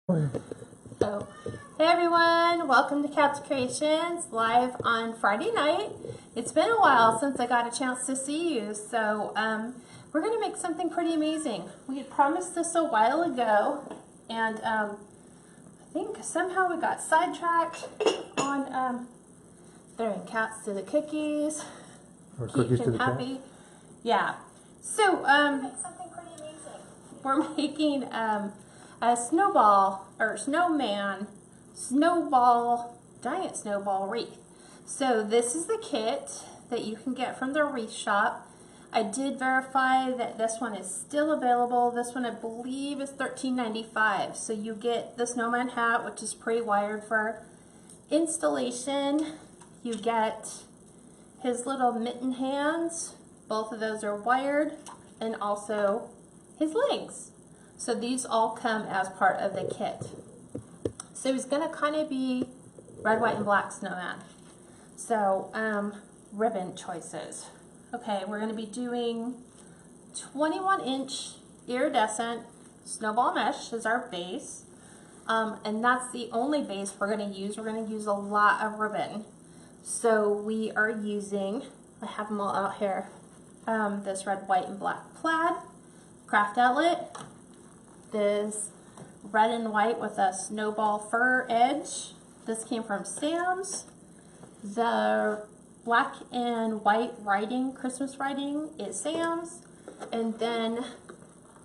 So, hey everyone, welcome to Kats Creations, live on Friday night. It's been a while since I got a chance to see you, so we're going to make something pretty amazing. We had promised this a while ago, and I think somehow we got sidetracked on throwing cats to the cookies, Or cookies to the cat. happy. Yeah, so something pretty amazing. We're making a snowball or snowball, giant snowball wreath. So this is the kit that you can get from the wreath shop. I did verify that this one is still available. This one I believe is $13.95. So you get the snowman hat, which is pre-wired for installation. You get his little mitten hands. Both of those are wired, and also his legs. So these all come as part of the kit. So he's going to kind of be red, white, and black snowman. So ribbon choices. Okay, we're going to be doing 21-inch iridescent snowball mesh as our base. And that's the only base we're going to use. We're going to use a lot of ribbon. So we are using, I have them all out here, this red, white, and black plaid, craft outlet, this red and white with a snowball fur edge. This came from Sam's. The black and white writing, Christmas writing, is Sam's. And then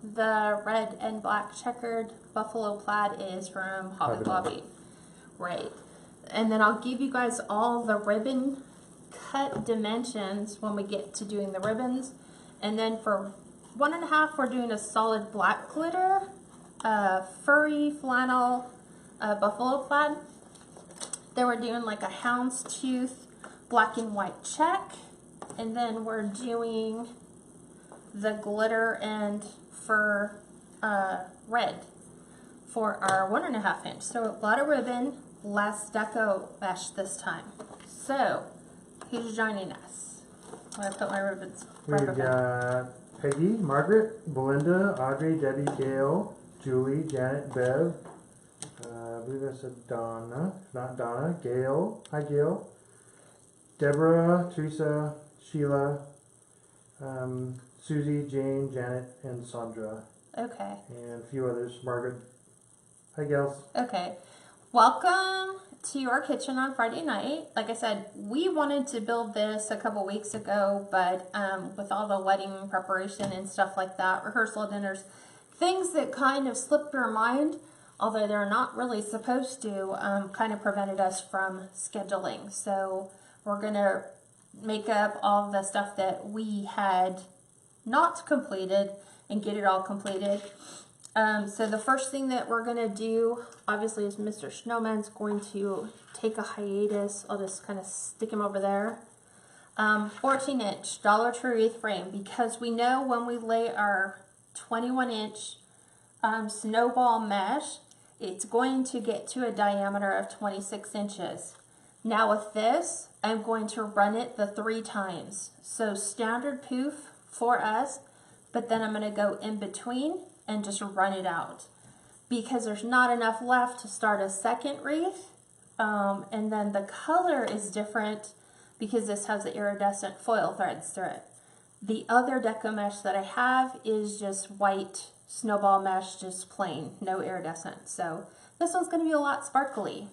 the red and black checkered buffalo plaid is from Hobby Lobby. Right. And then I'll give you guys all the ribbon cut dimensions when we get to doing the ribbons. And then for 1.5, we're doing a solid black glitter, furry flannel, buffalo plaid. Then we're doing like a houndstooth black and white check. And then we're doing the glitter and fur red for our 1.5 inch. So a lot of ribbon, less deco mesh this time. So who's joining us? I'm going to put my ribbons right We've got Peggy, Margaret, Belinda, Audrey, Debbie, Gail, Julie, Janet, Bev. I believe that's a Donna, not Donna. Gail, hi Gail. Deborah, Teresa, Sheila, Susie, Jane, Janet, and Sandra. Okay. And a few others. Margaret. Hi gals. Okay. Welcome to our kitchen on Friday night. Like I said, we wanted to build this a couple weeks ago, but with all the wedding preparation and stuff like that, rehearsal dinners, things that kind of slipped our mind, although they're not really supposed to, kind of prevented us from scheduling. So we're going to make up all the stuff that we had not completed and get it all completed. So the first thing that we're going to do, obviously, is Mr. Snowman's going to take a hiatus. I'll just kind of stick him over there. 14-inch Dollar Tree wreath frame, because we know when we lay our 21-inch snowball mesh, it's going to get to a diameter of 26 inches. Now with this, I'm going to run it the 3 times. So standard poof for us, but then I'm going to go in between and just run it out, because there's not enough left to start a second wreath. And then the color is different because this has the iridescent foil threads through it. The other deco mesh that I have is just white snowball mesh, just plain, no iridescent. So this one's going to be a lot sparkly.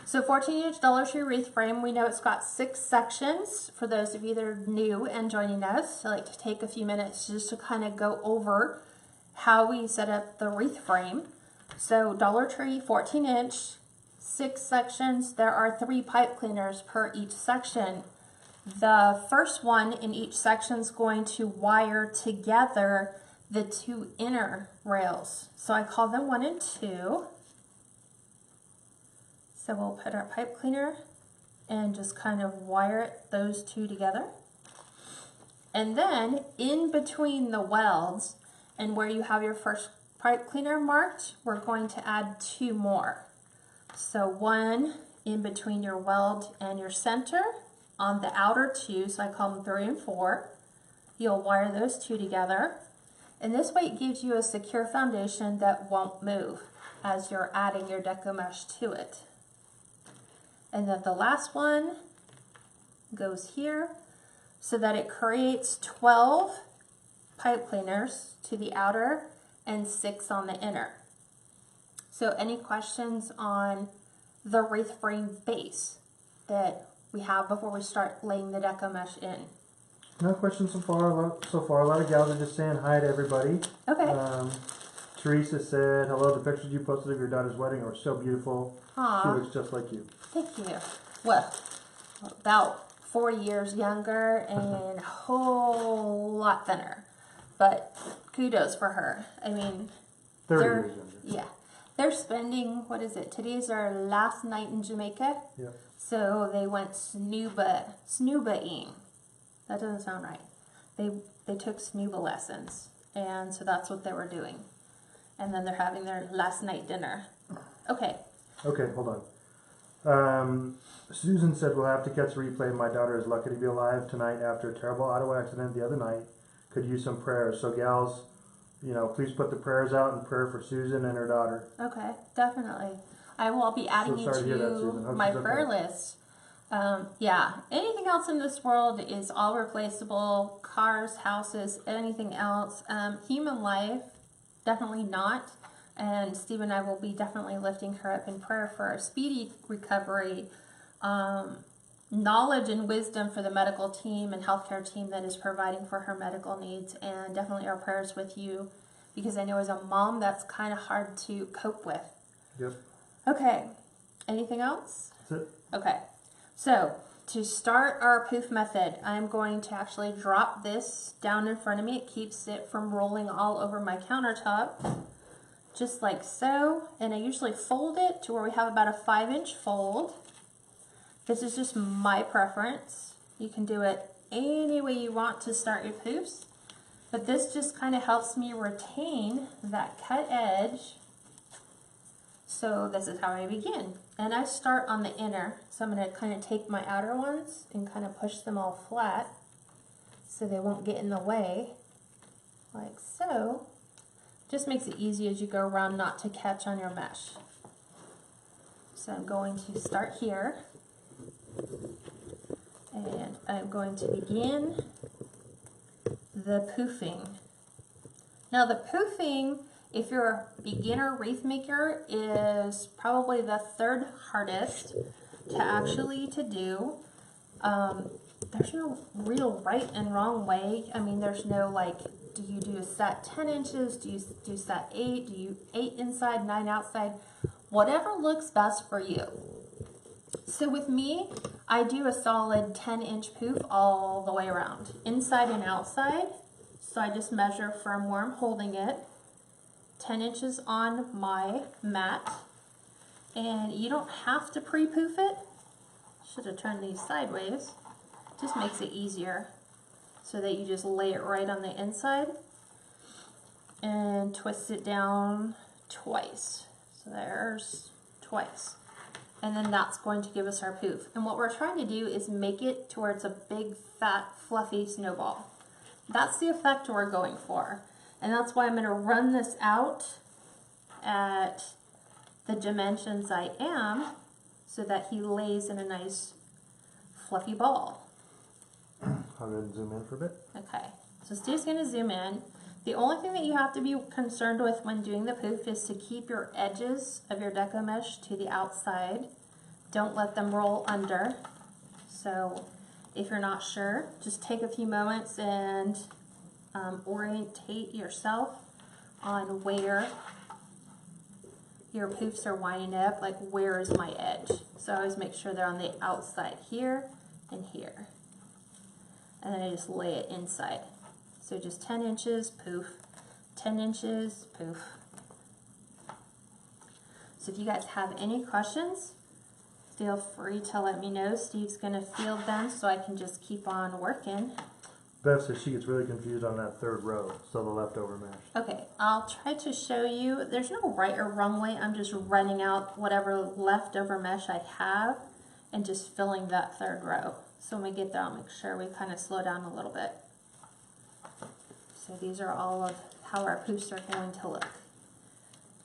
So 14-inch Dollar Tree wreath frame, we know it's got 6 sections. For those of you that are new and joining us, I like to take a few minutes just to kind of go over how we set up the wreath frame. So Dollar Tree, 14-inch, 6 sections. There are 3 pipe cleaners per each section. The first one in each section is going to wire together the 2 inner rails. So I call them 1 and 2. So we'll put our pipe cleaner and just kind of wire those 2 together. And then in between the welds and where you have your first pipe cleaner marked, we're going to add 2 more. So 1 in between your weld and your center on the outer 2, so I call them 3 and 4. You'll wire those 2 together. And this way it gives you a secure foundation that won't move as you're adding your deco mesh to it. And then the last one goes here so that it creates 12 pipe cleaners to the outer and 6 on the inner. So any questions on the wreath frame base that we have before we start laying the deco mesh in? No questions so far. A lot of gals are just saying hi to everybody. Okay. Teresa said, hello, the pictures you posted of your daughter's wedding are so beautiful. Aww. She looks just like you. Thank you. Well, about 4 years younger and a whole lot thinner. But kudos for her. I mean, 30 years younger. Yeah. They're spending, what is it? Today's our last night in Jamaica. Yep. So they went snooba-ing. That doesn't sound right. They took snooba lessons. And so that's what they were doing. And then they're having their last night dinner. Okay. Okay, hold on. Susan said we'll have to catch a replay. My daughter is lucky to be alive tonight after a terrible auto accident the other night. Could use some prayers. So gals, you know, please put the prayers out in prayer for Susan and her daughter. Okay, definitely. I will be adding you to my prayer list. Yeah, anything else in this world is all replaceable. Cars, houses, anything else. Human life, definitely not. And Steve and I will be definitely lifting her up in prayer for a speedy recovery. Knowledge and wisdom for the medical team and healthcare team that is providing for her medical needs, and definitely our prayers with you, because I know as a mom that's kind of hard to cope with. Yep. Okay, anything else? That's it. Okay, so to start our poof method, I'm going to actually drop this down in front of me. It keeps it from rolling all over my countertop, just like so. And I usually fold it to where we have about a 5-inch fold. This is just my preference. You can do it any way you want to start your poofs, but this just kind of helps me retain that cut edge. So this is how I begin. And I start on the inner. So I'm going to kind of take my outer ones and kind of push them all flat so they won't get in the way, like so. Just makes it easy as you go around not to catch on your mesh. So I'm going to start here. And I'm going to begin the poofing. Now the poofing, if you're a beginner wreath maker, is probably the third hardest to actually do. There's no real right and wrong way. I mean, there's no like, do you do a set 10 inches? Do you do set 8? Do you 8 inside, 9 outside? Whatever looks best for you. So with me, I do a solid 10-inch poof all the way around, inside and outside. So I just measure from where I'm holding it, 10 inches on my mat. And you don't have to pre-poof it. Should have turned these sideways. Just makes it easier so that you just lay it right on the inside and twist it down twice. So there's twice. And then that's going to give us our poof. And what we're trying to do is make it to where it's a big, fat, fluffy snowball. That's the effect we're going for. And that's why I'm going to run this out at the dimensions I am so that he lays in a nice fluffy ball. I'll go ahead and zoom in for a bit. Okay, so Steve's going to zoom in. The only thing that you have to be concerned with when doing the poof is to keep your edges of your deco mesh to the outside. Don't let them roll under. So if you're not sure, just take a few moments and orientate yourself on where your poofs are winding up, like where is my edge. So I always make sure they're on the outside here and here. And then I just lay it inside. So just 10 inches, poof, 10 inches, poof. So if you guys have any questions, feel free to let me know. Steve's going to field them so I can just keep on working. Beth says she gets really confused on that third row, so the leftover mesh. Okay, I'll try to show you. There's no right or wrong way. I'm just running out whatever leftover mesh I have and just filling that third row. So when we get there, I'll make sure we kind of slow down a little bit. So these are all of how our poofs are going to look.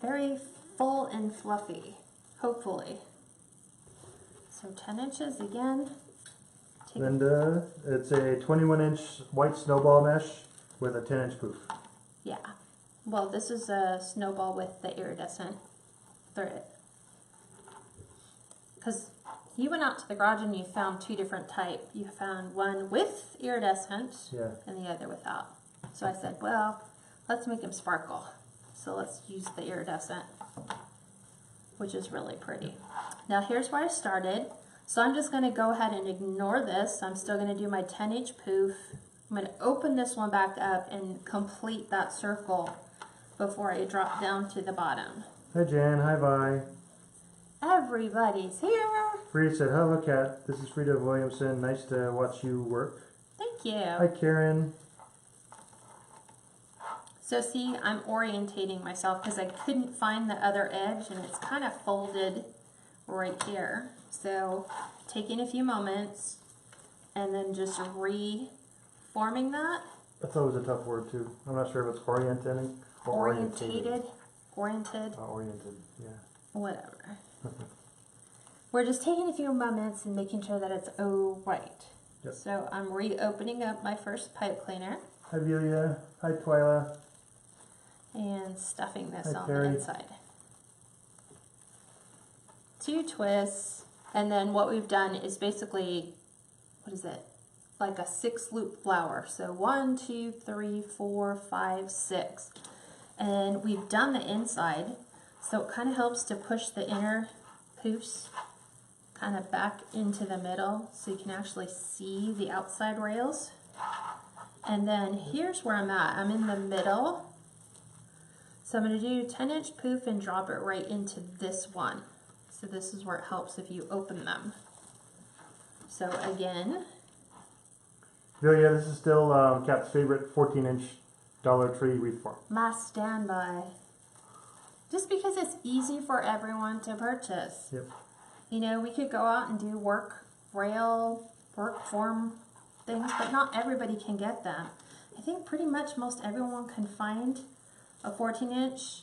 Very full and fluffy, hopefully. So 10 inches again. Linda, it's a 21-inch white snowball mesh with a 10-inch poof. Yeah. Well, this is a snowball with the iridescent thread. Because you went out to the garage and you found two different types. You found one with iridescent and the other without. So I said, well, let's make them sparkle. So let's use the iridescent, which is really pretty. Now here's where I started. So I'm just going to go ahead and ignore this. I'm still going to do my 10-inch poof. I'm going to open this one back up and complete that circle before I drop down to the bottom. Hi Jan, hi Vi. Everybody's here. Frida said, hello Kat, this is Frida Williamson. Nice to watch you work. Thank you. Hi Karen. So see, I'm orientating myself because I couldn't find the other edge and it's kind of folded right here. So taking a few moments and then just reforming that. That's always a tough word too. I'm not sure if it's orienting or Oriented. Oriented. Oriented, yeah. Whatever. We're just taking a few moments and making sure that it's right. Yep. So I'm reopening up my first pipe cleaner. Hi Velia. Hi Twyla. And stuffing this Hi, on Carrie. the inside. 2 twists, and then what we've done is basically, what is it? Like a 6-loop flower. So 1, 2, 3, 4, 5, 6. And we've done the inside, so it kind of helps to push the inner poofs kind of back into the middle so you can actually see the outside rails. And then here's where I'm at. I'm in the middle. So I'm going to do 10-inch poof and drop it right into this one. So this is where it helps if you open them. So again. Velia, this is still Kat's favorite 14-inch Dollar Tree wreath form. My standby. Just because it's easy for everyone to purchase. Yep. You know, we could go out and do work form things, but not everybody can get them. I think pretty much most everyone can find a 14-inch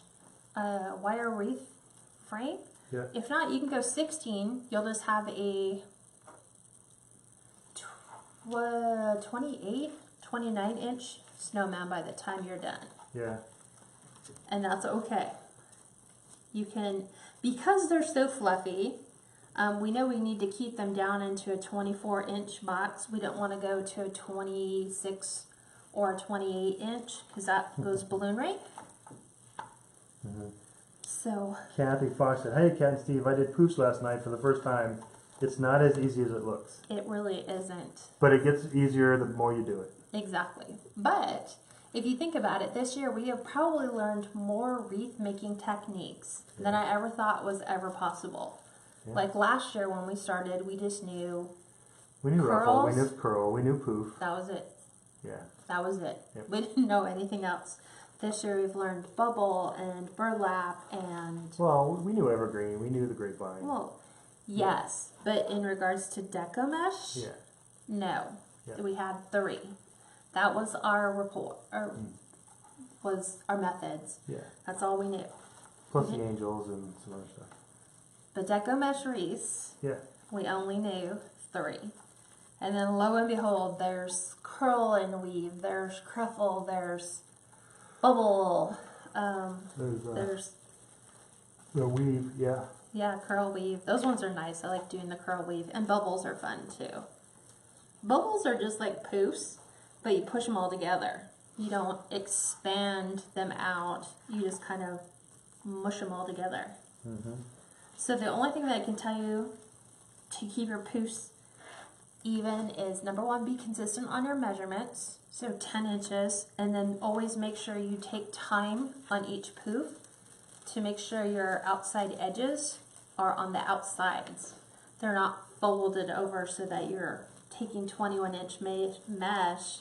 wire wreath frame. Yeah. If not, you can go 16. You'll just have a 28, 29-inch snowman by the time you're done. Yeah. And that's okay. You can, because they're so fluffy, we know we need to keep them down into a 24-inch box. We don't want to go to a 26 or a 28-inch because that goes balloon rate. So Kathy Fox said, hey Kat and Steve, I did Poufs last night for the first time. It's not as easy as it looks. it really isn't. But it gets easier the more you do it. Exactly. But if you think about it, this year we have probably learned more wreath making techniques than I ever thought was ever possible. Yeah. Like last year when we started, we just knew We knew ruffle, we curls. knew curl, we knew poof. That was it. Yeah. That was it. Yep. We didn't know anything else. This year we've learned bubble and burlap and, Well, we knew evergreen, we knew the grapevine. well, yes, but in regards to Deco mesh, Yeah. no. Yeah. We had 3. That was our report, or was our methods. Yeah. That's all we knew. Plus the angels and some other stuff. The Deco mesh wreaths, Yeah. we only knew 3. And then lo and behold, there's curl and weave, there's cruffle, there's bubble, there's the weave, yeah. yeah, curl weave. Those ones are nice. I like doing the curl weave. And bubbles are fun too. Bubbles are just like poofs, but you push them all together. You don't expand them out. You just kind of mush them all together. So the only thing that I can tell you to keep your poofs even is, number 1, be consistent on your measurements. So 10 inches. And then always make sure you take time on each poof to make sure your outside edges are on the outsides. They're not folded over so that you're taking 21-inch mesh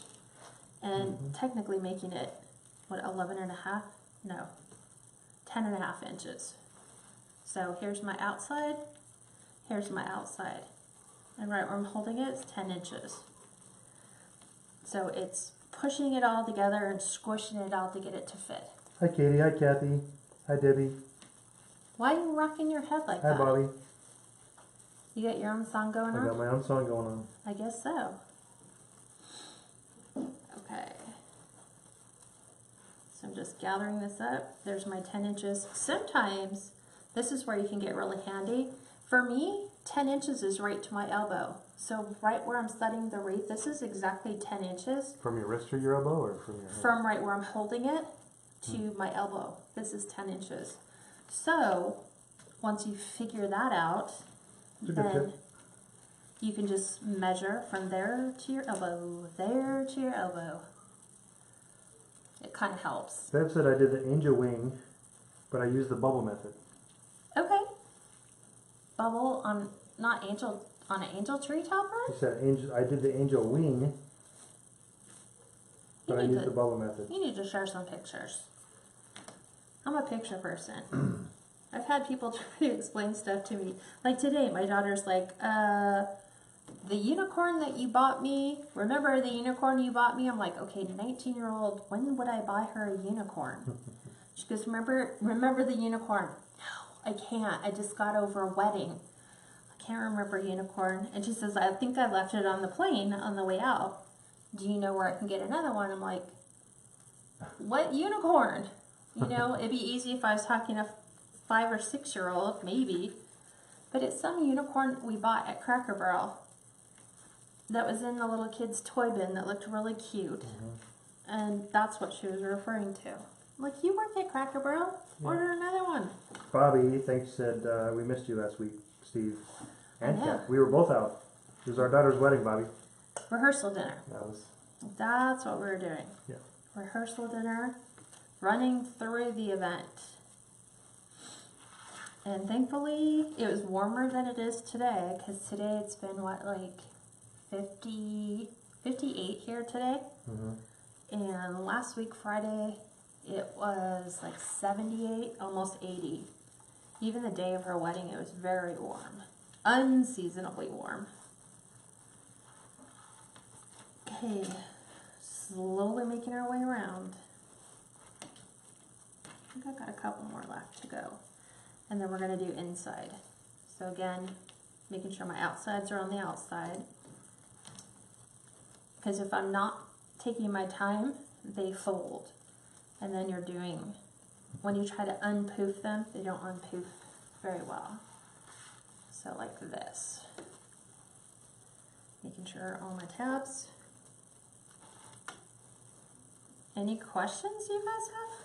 and technically making it, what, 11.5? No, 10.5 inches. So here's my outside, here's my outside. And right where I'm holding it is 10 inches. So it's pushing it all together and squishing it all to get it to fit. Hi Katie, hi Kathy, hi Debbie, Why are you rocking your head like hi that? Bobby. You got your own song going I on? got my own song going on. I guess so. Okay. So I'm just gathering this up. There's my 10 inches. Sometimes this is where you can get really handy. For me, 10 inches is right to my elbow. So right where I'm setting the wreath, this is exactly 10 inches. From your wrist to your elbow or from your hand? From right where I'm holding it to my elbow. This is 10 inches. So once you figure that out, It's a good then tip. you can just measure from there to your elbow, there to your elbow. It kind of helps. Bev said I did the angel wing, but I used the bubble method. Okay. Bubble on, not angel, on an angel tree topper? He said angel. I did the angel wing, but I You need used to- the bubble method. You need to share some pictures. I'm a picture person. I've had people try to explain stuff to me. Like today, my daughter's like, the unicorn that you bought me, remember the unicorn you bought me? I'm like, okay, 19-year-old, when would I buy her a unicorn? She goes, remember the unicorn? No, I can't. I just got over a wedding. I can't remember unicorn. And she says, I think I left it on the plane on the way out. Do you know where I can get another one? I'm like, what unicorn? You know, it'd be easy if I was talking to 5 or 6-year-old, maybe. But it's some unicorn we bought at Cracker Barrel that was in the little kid's toy bin that looked really cute. And that's what she was referring to. I'm like, you work at Cracker Barrel? Order another one. Bobby, thanks, said we missed you last week, Steve. And I know. Kat. We were both out. It was our daughter's wedding, Bobby. Rehearsal dinner. That was, That's what we were doing. yeah. Rehearsal dinner, running through the event. And thankfully, it was warmer than it is today, because today it's been, what, like 58 here today? And last week, Friday, it was like 78, almost 80. Even the day of her wedding, it was very warm. Unseasonably warm. Okay, slowly making our way around. I think I've got a couple more left to go. And then we're going to do inside. So again, making sure my outsides are on the outside. Because if I'm not taking my time, they fold. And then you're doing, when you try to unpoof them, they don't unpoof very well. So like this. Making sure all my tabs. Any questions you guys have?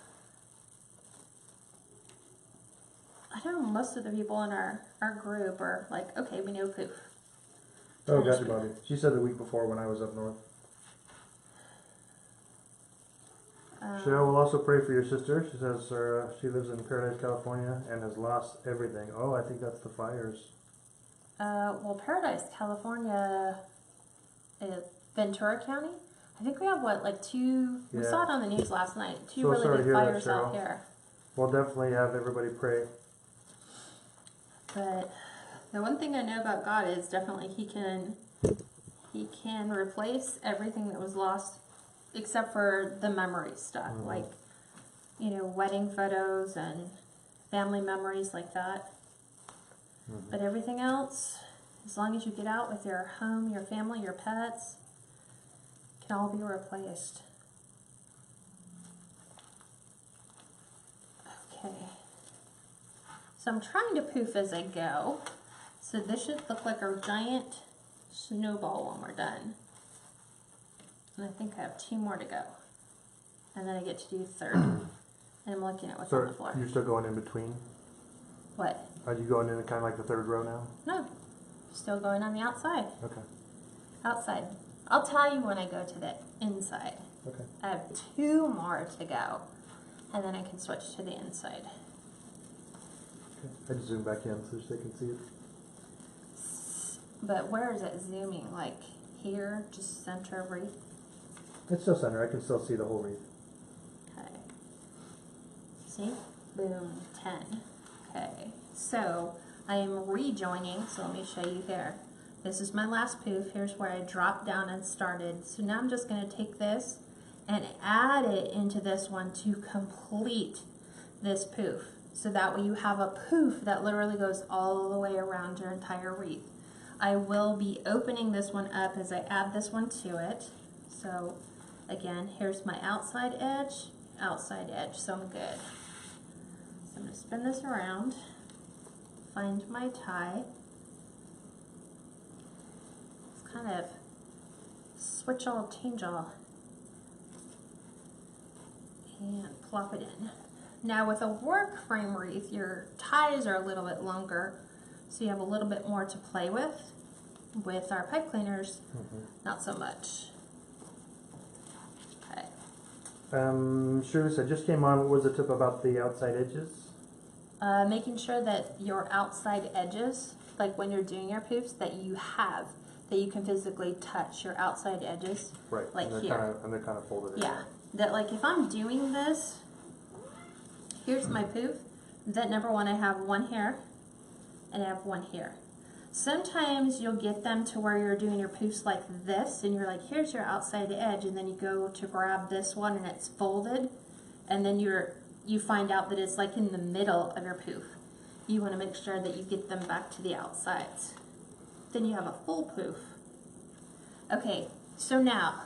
I know most of the people in our group are like, okay, we know poof. Oh, gotcha, Bobby. She said the week before when I was up north. Cheryl will also pray for your sister. She says she lives in Paradise, California, and has lost everything. Oh, I think that's the fires. Well, Paradise, California, Ventura County. I think we have what, like 2. We Yeah. saw it on the news last night. 2 So really sorry to big hear that, fires out Cheryl. here. We'll definitely have everybody pray. But the one thing I know about God is definitely He can replace everything that was lost, except for the memory stuff, like, you know, wedding photos and family memories like that. But everything else, as long as you get out with your home, your family, your pets, can all be replaced. Okay. So I'm trying to poof as I go. So this should look like a giant snowball when we're done. And I think I have 2 more to go. And then I get to do third. And I'm looking at what's on the floor. You're still going in between? What? Are you going in kind of like the third row now? No. Still going on the outside. Okay. Outside. I'll tell you when I go to the inside. Okay. I have 2 more to go. And then I can switch to the inside. Okay. I just zoom back in so they can see it. But where is it zooming? Like here, just center wreath? It's still center. I can still see the whole wreath. Okay. See? Boom. 10. Okay. So I am rejoining. So let me show you here. This is my last poof. Here's where I dropped down and started. So now I'm just going to take this and add it into this one to complete this poof. So that way you have a poof that literally goes all the way around your entire wreath. I will be opening this one up as I add this one to it. So again, here's my outside edge, so I'm good. So I'm going to spin this around, find my tie. It's kind of switch all, change all, and plop it in. Now with a work frame wreath, your ties are a little bit longer, so you have a little bit more to play with. With our pipe cleaners, not so much. Okay. Shirley said, just came on, what was the tip about the outside edges? Making sure that your outside edges, like when you're doing your poofs, that you can physically touch your outside edges. Right, like and here. They're kind of folded in. Yeah, that like if I'm doing this, here's my poof, that number one, I have one here, and I have one here. Sometimes you'll get them to where you're doing your poofs like this, and you're like, here's your outside edge, and then you go to grab this one and it's folded, and then you find out that it's like in the middle of your poof. You want to make sure that you get them back to the outsides. Then you have a full poof. Okay, so now,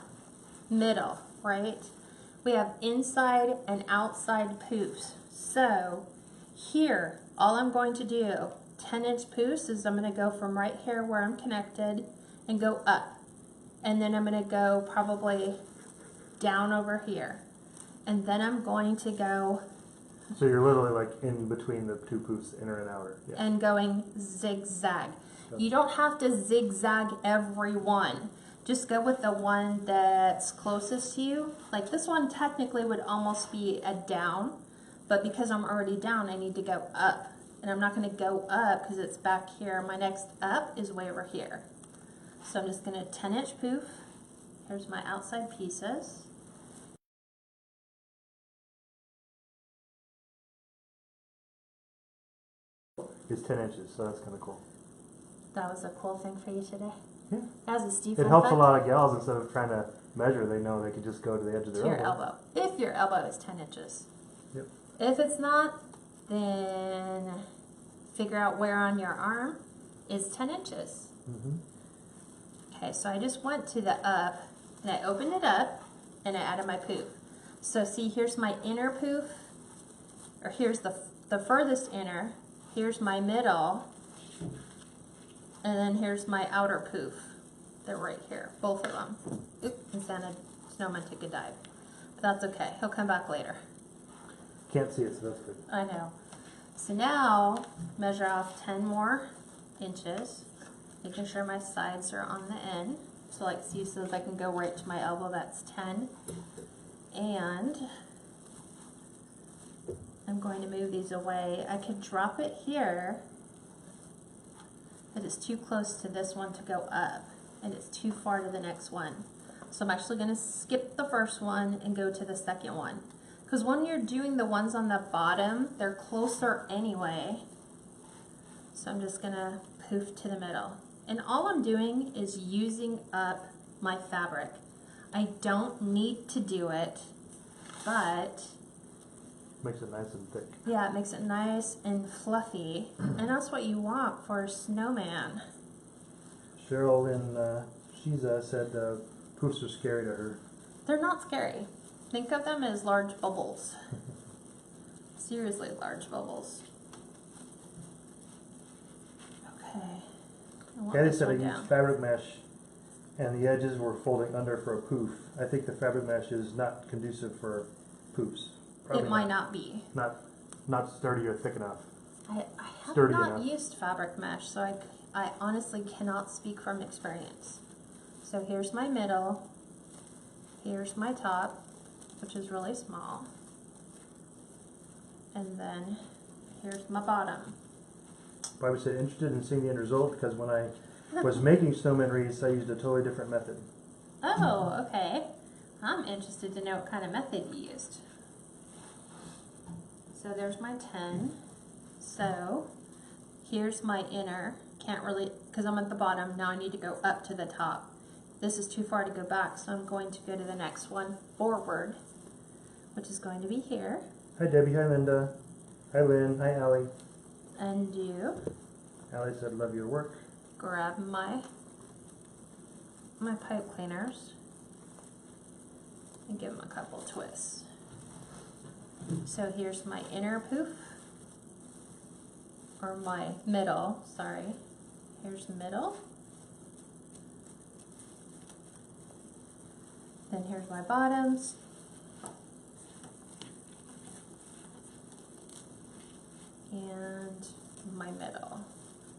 middle, right? We have inside and outside poofs. So here, all I'm going to do, 10-inch poofs, is I'm going to go from right here where I'm connected and go up. And then I'm going to go probably down over here. And then I'm going to go... So you're literally like in between the two poofs, inner and outer. Yeah. And going zigzag. You don't have to zigzag every one. Just go with the one that's closest to you. Like this one technically would almost be a down, but because I'm already down, I need to go up. And I'm not going to go up because it's back here. My next up is way over here. So I'm just going to 10-inch poof. Here's my outside pieces. It's 10 inches, so that's kind of cool. That was a cool thing for you today. Yeah. As a Steve. It helps a lot of gals, instead of trying to measure, they know they could just go to the edge of their your elbow. If your elbow is 10 inches. Yep. If it's not, then figure out where on your arm is 10 inches. Okay, so I just went to the up, and I opened it up, and I added my poof. So see, here's my inner poof, or here's the furthest inner, here's my middle, and then here's my outer poof. They're right here, both of them. Oop, and Snowman took a dive. But that's okay, he'll come back later. Can't see it, so that's good. I know. So now, measure off 10 more inches, making sure my sides are on the end. So like Steve says, I can go right to my elbow, that's 10. And I'm going to move these away. I could drop it here, but it's too close to this one to go up, and it's too far to the next one. So I'm actually going to skip the first one and go to the second one. Because when you're doing the ones on the bottom, they're closer anyway. So I'm just going to poof to the middle. And all I'm doing is using up my fabric. I don't need to do it, but... Makes it nice and thick. Yeah, it makes it nice and fluffy. And that's what you want for a snowman. Cheryl in Shiza said poofs are scary to her. They're not scary. Think of them as large bubbles. Seriously, large bubbles. Okay. Patty said I used fabric mesh and the edges were folding under for a poof. I think the fabric mesh is not conducive for poofs. Probably it might not be. Not sturdy or thick enough. I have Sturdy not enough. used fabric mesh, so I honestly cannot speak from experience. So here's my middle. Here's my top, which is really small. And then here's my bottom. Barbara said, interested in seeing the end result because when I was making snowman wreaths, I used a totally different method. Oh, okay. I'm interested to know what kind of method you used. So there's my 10. So here's my inner. Can't really, because I'm at the bottom, now I need to go up to the top. this is too far to go back, so I'm going to go to the next one forward, which is going to be here. Hi Debbie, hi Linda. Hi Lynn, hi Allie. Undo. Allie said love your work. Grab my pipe cleaners and give them a couple twists. So here's my inner poof, or my middle, sorry. Here's middle. Then here's my bottoms. And my middle.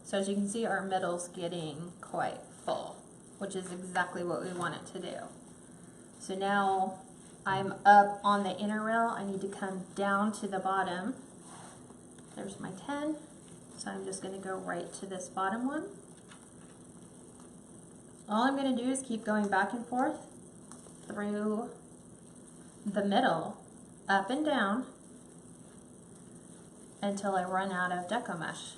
So as you can see, our middle's getting quite full, which is exactly what we want it to do. So now I'm up on the inner rail. I need to come down to the bottom. There's my 10. So I'm just going to go right to this bottom one. All I'm going to do is keep going back and forth through the middle, up and down, until I run out of Deco mesh,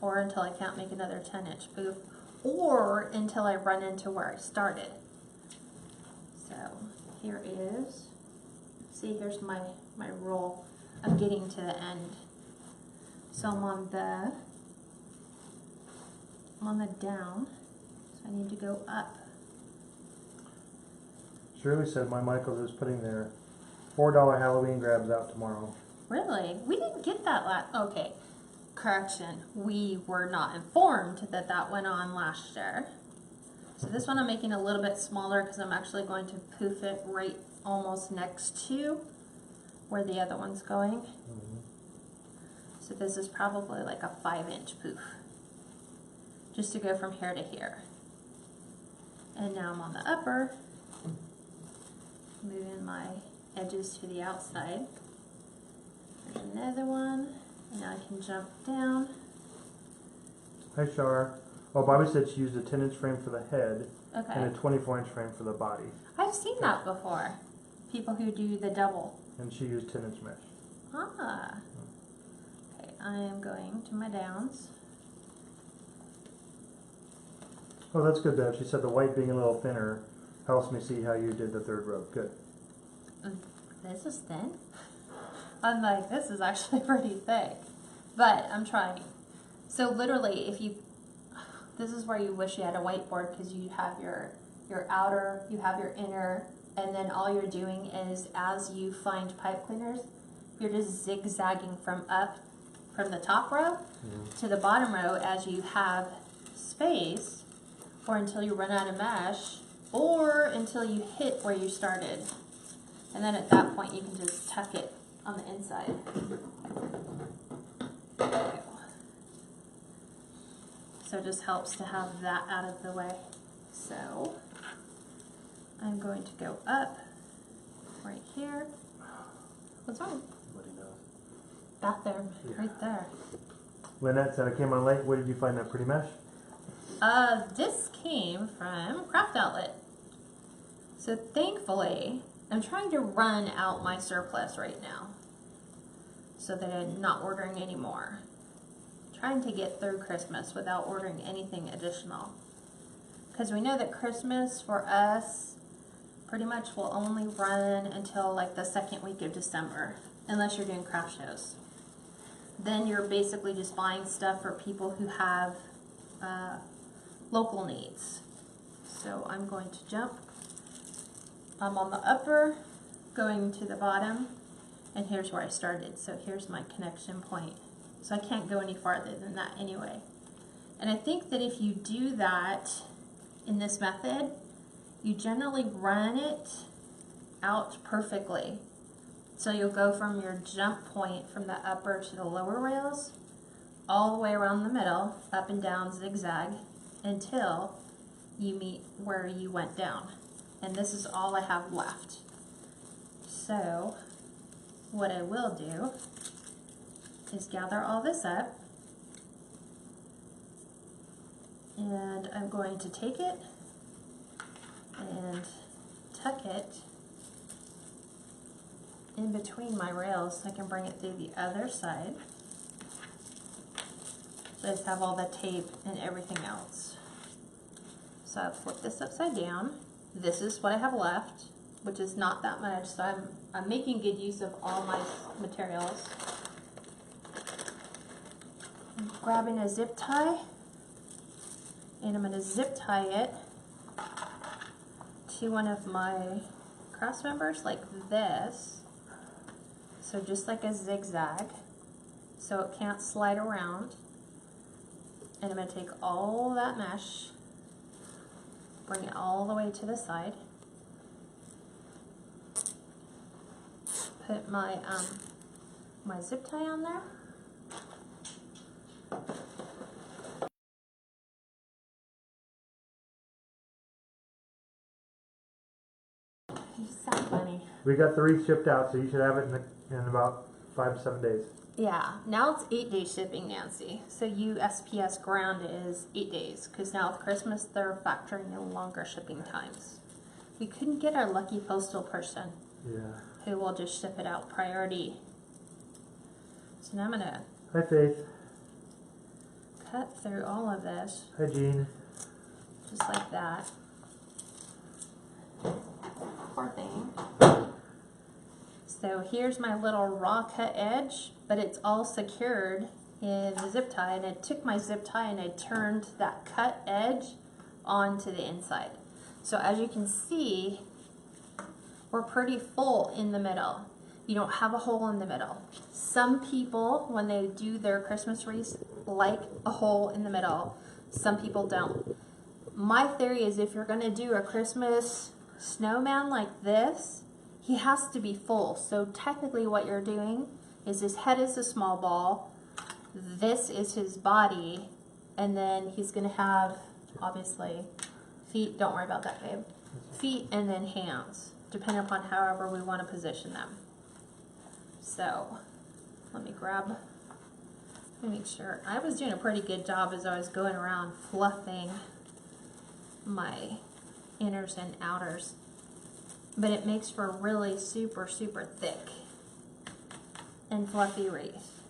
or until I can't make another 10-inch poof, or until I run into where I started. So here is, see, here's my roll. I'm getting to the end. So I'm on the down, so I need to go up. Shirley said my Michaels is putting their $4 Halloween grabs out tomorrow. Really? We didn't get that last, okay, correction. We were not informed that that went on last year. So this one I'm making a little bit smaller because I'm actually going to poof it right almost next to where the other one's going. So this is probably like a 5-inch poof, just to go from here to here. And now I'm on the upper, moving my edges to the outside. There's another one, and now I can jump down. Hi Shar. Oh, Bobby said she used a 10-inch frame for the head Okay. and a 24-inch frame for the body. I've seen that before. People who do the double. And she used 10-inch mesh. Ah. Okay, I am going to my downs. Oh, that's good, Deb. She said the white being a little thinner helps me see how you did the third row. Good. This is thin. I'm like, this is actually pretty thick, but I'm trying. So literally, if you, this is where you wish you had a whiteboard, because you have your outer, you have your inner, and then all you're doing is, as you find pipe cleaners, you're just zigzagging from the top row to the bottom row as you have space, or until you run out of mesh, or until you hit where you started. And then at that point you can just tuck it on the inside. So it just helps to have that out of the way. So I'm going to go up right here. What's wrong? Nobody knows. Bathroom, Yeah. right there. Lynette said I came on late. Where did you find that pretty mesh? This came from Craft Outlet. So thankfully, I'm trying to run out my surplus right now, so that I'm not ordering any more. Trying to get through Christmas without ordering anything additional. Because we know that Christmas for us pretty much will only run until like the second week of December, unless you're doing craft shows. Then you're basically just buying stuff for people who have local needs. So I'm going to jump. I'm on the upper, going to the bottom, and here's where I started. So here's my connection point. So I can't go any farther than that anyway. And I think that if you do that in this method, you generally run it out perfectly. So you'll go from your jump point from the upper to the lower rails, all the way around the middle, up and down, zigzag, until you meet where you went down. And this is all I have left. So what I will do is gather all this up, and I'm going to take it and tuck it in between my rails so I can bring it through the other side. So I just have all the tape and everything else. So I flip this upside down. This is what I have left, which is not that much. So I'm making good use of all my materials. I'm grabbing a zip tie, and I'm going to zip tie it to one of my cross members like this. So just like a zigzag, so it can't slide around. And I'm going to take all that mesh, bring it all the way to the side, put my my zip tie on there. You sound funny. We got the wreath shipped out, so you should have it in about 5 to 7 days. Yeah, now it's 8-day shipping, Nancy. So USPS ground is 8 days, because now with Christmas they're factoring in longer shipping times. We couldn't get our lucky postal person. Yeah. Who will just ship it out priority. So now I'm gonna Hi, Faith. cut through all of this, Hi, Jean. just like that. Poor thing. So here's my little raw cut edge, but it's all secured in the zip tie, and I took my zip tie and I turned that cut edge onto the inside. So as you can see, we're pretty full in the middle. You don't have a hole in the middle. Some people, when they do their Christmas wreaths, like a hole in the middle. Some people don't. My theory is if you're gonna do a Christmas snowman like this, he has to be full. So technically what you're doing is his head is a small ball, this is his body, and then he's gonna have, obviously, feet, don't worry about that, babe. Feet and then hands, depending upon however we want to position them. So, let me make sure. I was doing a pretty good job as I was going around fluffing my inners and outers. But it makes for a really super, super thick and fluffy wreath.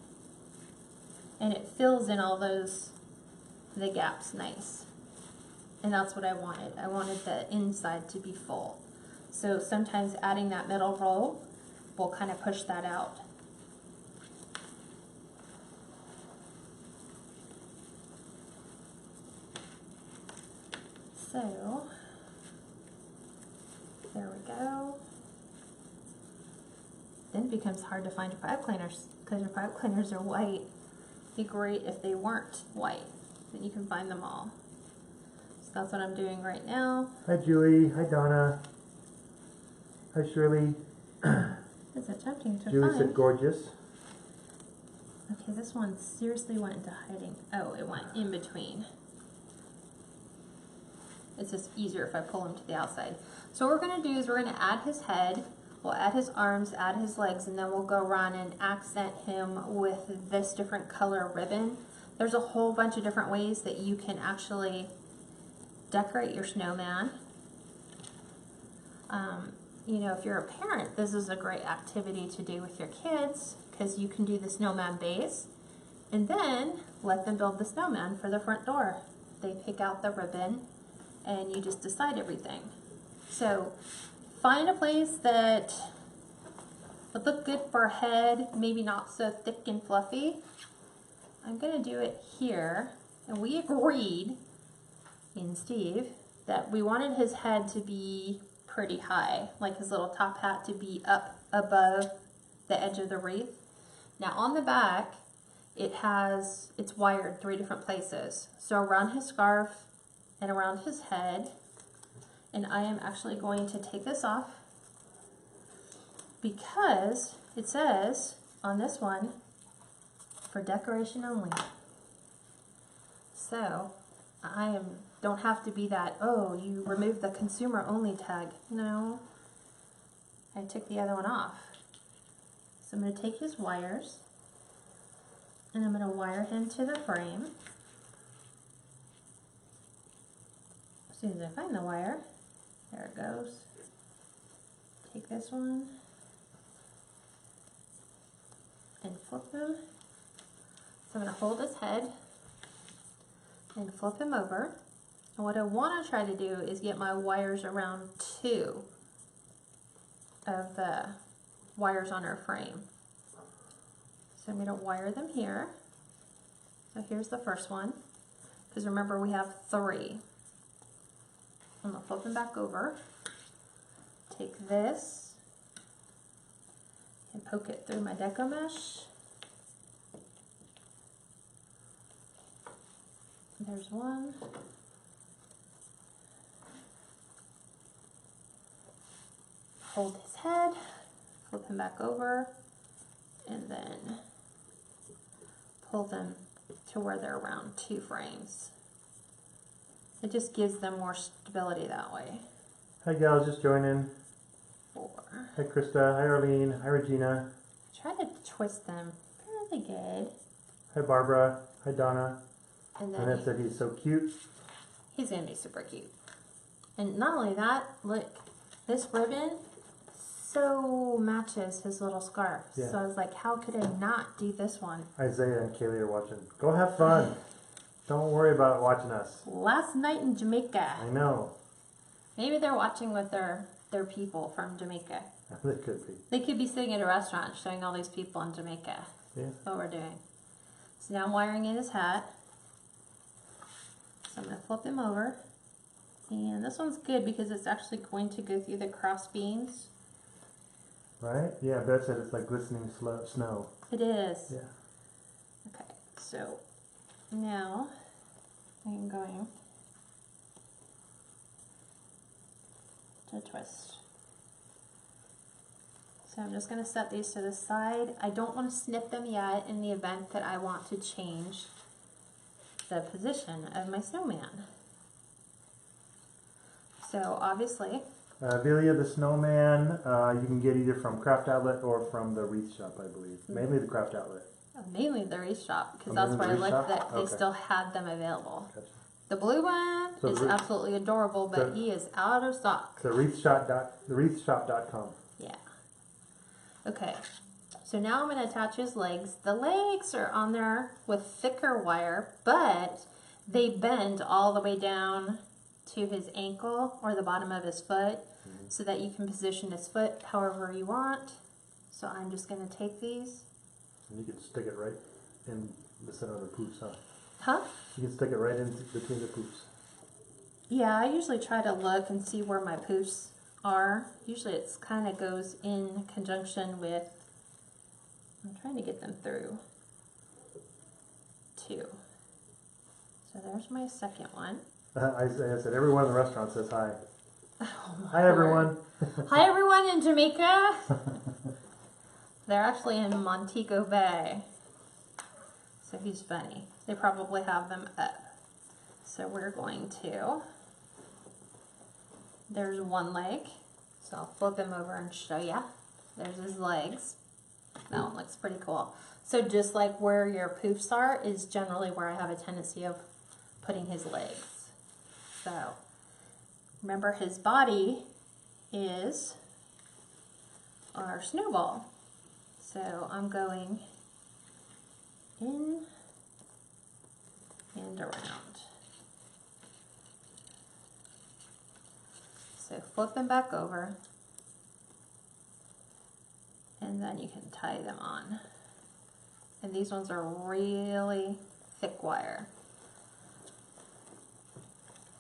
And it fills in all the gaps nice. And that's what I wanted. I wanted the inside to be full. So sometimes adding that middle roll will kind of push that out. So, there we go. Then it becomes hard to find your pipe cleaners, because your pipe cleaners are white. It'd be great if they weren't white. Then you can find them all. So that's what I'm doing right now. Hi, Julie. Hi, Donna. Hi, Shirley. It's attempting to Julie find. said gorgeous. Okay, this one seriously went into hiding. Oh, it went in between. It's just easier if I pull him to the outside. So what we're going to do is we're going to add his head, we'll add his arms, add his legs, and then we'll go around and accent him with this different color ribbon. There's a whole bunch of different ways that you can actually decorate your snowman. You know, if you're a parent, this is a great activity to do with your kids, because you can do the snowman base and then let them build the snowman for the front door. They pick out the ribbon and you just decide everything. So find a place that would look good for a head, maybe not so thick and fluffy. I'm gonna do it here, and we agreed, me and Steve, that we wanted his head to be pretty high, like his little top hat to be up above the edge of the wreath. Now on the back, it's wired 3 different places. So around his scarf and around his head. And I am actually going to take this off because it says on this one, for decoration only. So I don't have to be that, oh, you removed the consumer only tag. No, I took the other one off. So I'm going to take his wires and I'm going to wire him to the frame. As soon as I find the wire, there it goes. Take this one and flip him. So I'm going to hold his head and flip him over. And what I want to try to do is get my wires around 2 of the wires on our frame. So I'm going to wire them here. So here's the first one, because remember we have 3. I'm going to flip them back over, take this, and poke it through my Deco mesh. There's one. Hold his head, flip him back over, and then pull them to where they're around 2 frames. It just gives them more stability that way. Hi gals, just joining. 4. Hi Krista, hi Arlene, hi Regina. Try to twist them fairly good. Hi Barbara, hi Donna. And And then that said he's so cute. he's gonna be super cute. And not only that, look, this ribbon so matches his little scarf. Yeah. So I was like, how could I not do this one? Isaiah and Kaylee are watching. Go have fun. Don't worry about watching us. Last night in Jamaica. I know. Maybe they're watching with their people from Jamaica. It could be. They could be sitting at a restaurant showing all these people in Jamaica Yeah. what we're doing. So now I'm wiring in his hat. So I'm going to flip him over. And this one's good because it's actually going to go through the cross beams. Right? Yeah, Beth said it's like glistening snow. It is. Yeah. Okay, so now I'm going to twist. So I'm just going to set these to the side. I don't want to snip them yet in the event that I want to change the position of my snowman. So obviously, Velia the Snowman, you can get either from Craft Outlet or from the Wreath Shop, I believe. Mainly the Craft Outlet. mainly the Wreath Shop, because Oh, that's mainly where I the Wreath looked Shop? that they Okay. still had them available. Gotcha. The blue one So is the- absolutely adorable, but the- he is out of stock. The wreathshop.com. Yeah. Okay. So now I'm going to attach his legs. The legs are on there with thicker wire, but they bend all the way down to his ankle or the bottom of his foot so that you can position his foot however you want. So I'm just going to take these. And you can stick it right in the center of the Poufs, huh? Huh? You can stick it right in between the Poufs. Yeah, I usually try to look and see where my poofs are. Usually it's kind of goes in conjunction with, I'm trying to get them through 2. So there's my second one. I said everyone in the restaurant says hi. Oh my Hi everyone. Lord. Hi everyone in Jamaica. They're actually in Montego Bay. So he's funny. They probably have them up. So we're going to, there's one leg. So I'll flip him over and show you. There's his legs. That one looks pretty cool. So just like where your poofs are is generally where I have a tendency of putting his legs. So remember his body is our snowball. So I'm going in and around. So flip them back over and then you can tie them on. And these ones are really thick wire.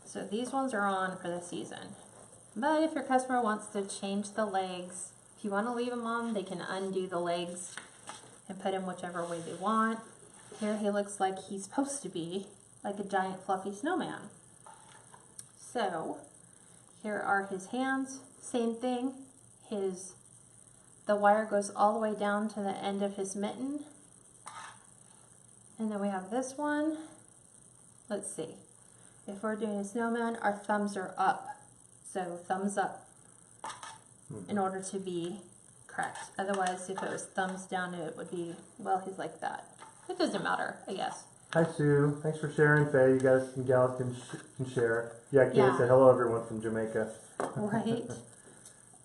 So these ones are on for the season. But if your customer wants to change the legs, if you want to leave them on, they can undo the legs and put him whichever way they want. Here he looks like he's supposed to be, like a giant fluffy snowman. So here are his hands, same thing. The wire goes all the way down to the end of his mitten. And then we have this one. Let's see. If we're doing a snowman, our thumbs are up. So thumbs up in order to be correct. Otherwise, if it was thumbs down, it would be, well, he's like that. It doesn't matter, I guess. Hi Sue, thanks for sharing, Faye. You guys and gals can share. Yeah, Kate Yeah. said hello everyone from Jamaica. Right?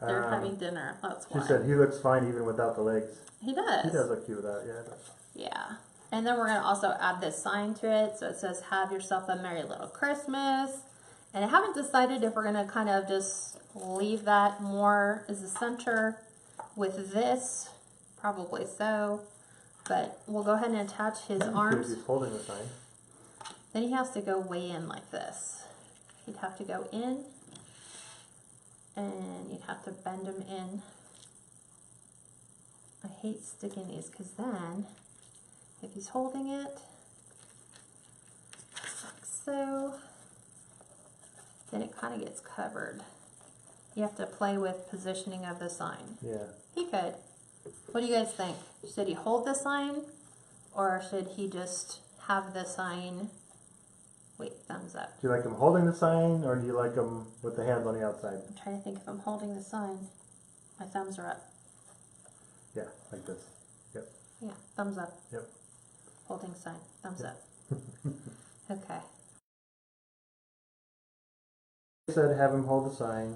They're having dinner, that's She why. said he looks fine even without the legs. He does. He does look cute without, yeah. Yeah. And then we're going to also add this sign to it. So it says, have yourself a merry little Christmas. And I haven't decided if we're going to kind of just leave that more as the center with this. Probably so. But we'll go ahead and attach his arms. He's holding the sign. Then he has to go way in like this. He'd have to go in. And you'd have to bend him in. I hate sticking these because then, if he's holding it, like so, then it kind of gets covered. You have to play with positioning of the sign. Yeah. He could. What do you guys think? Should he hold the sign, or should he just have the sign? Wait, thumbs up. Do you like him holding the sign, or do you like him with the hands on the outside? I'm trying to think if I'm holding the sign. My thumbs are up. Yeah, like this. Yep. Yeah, thumbs up. Yep. Holding sign. Thumbs up. Okay. I said have him hold the sign.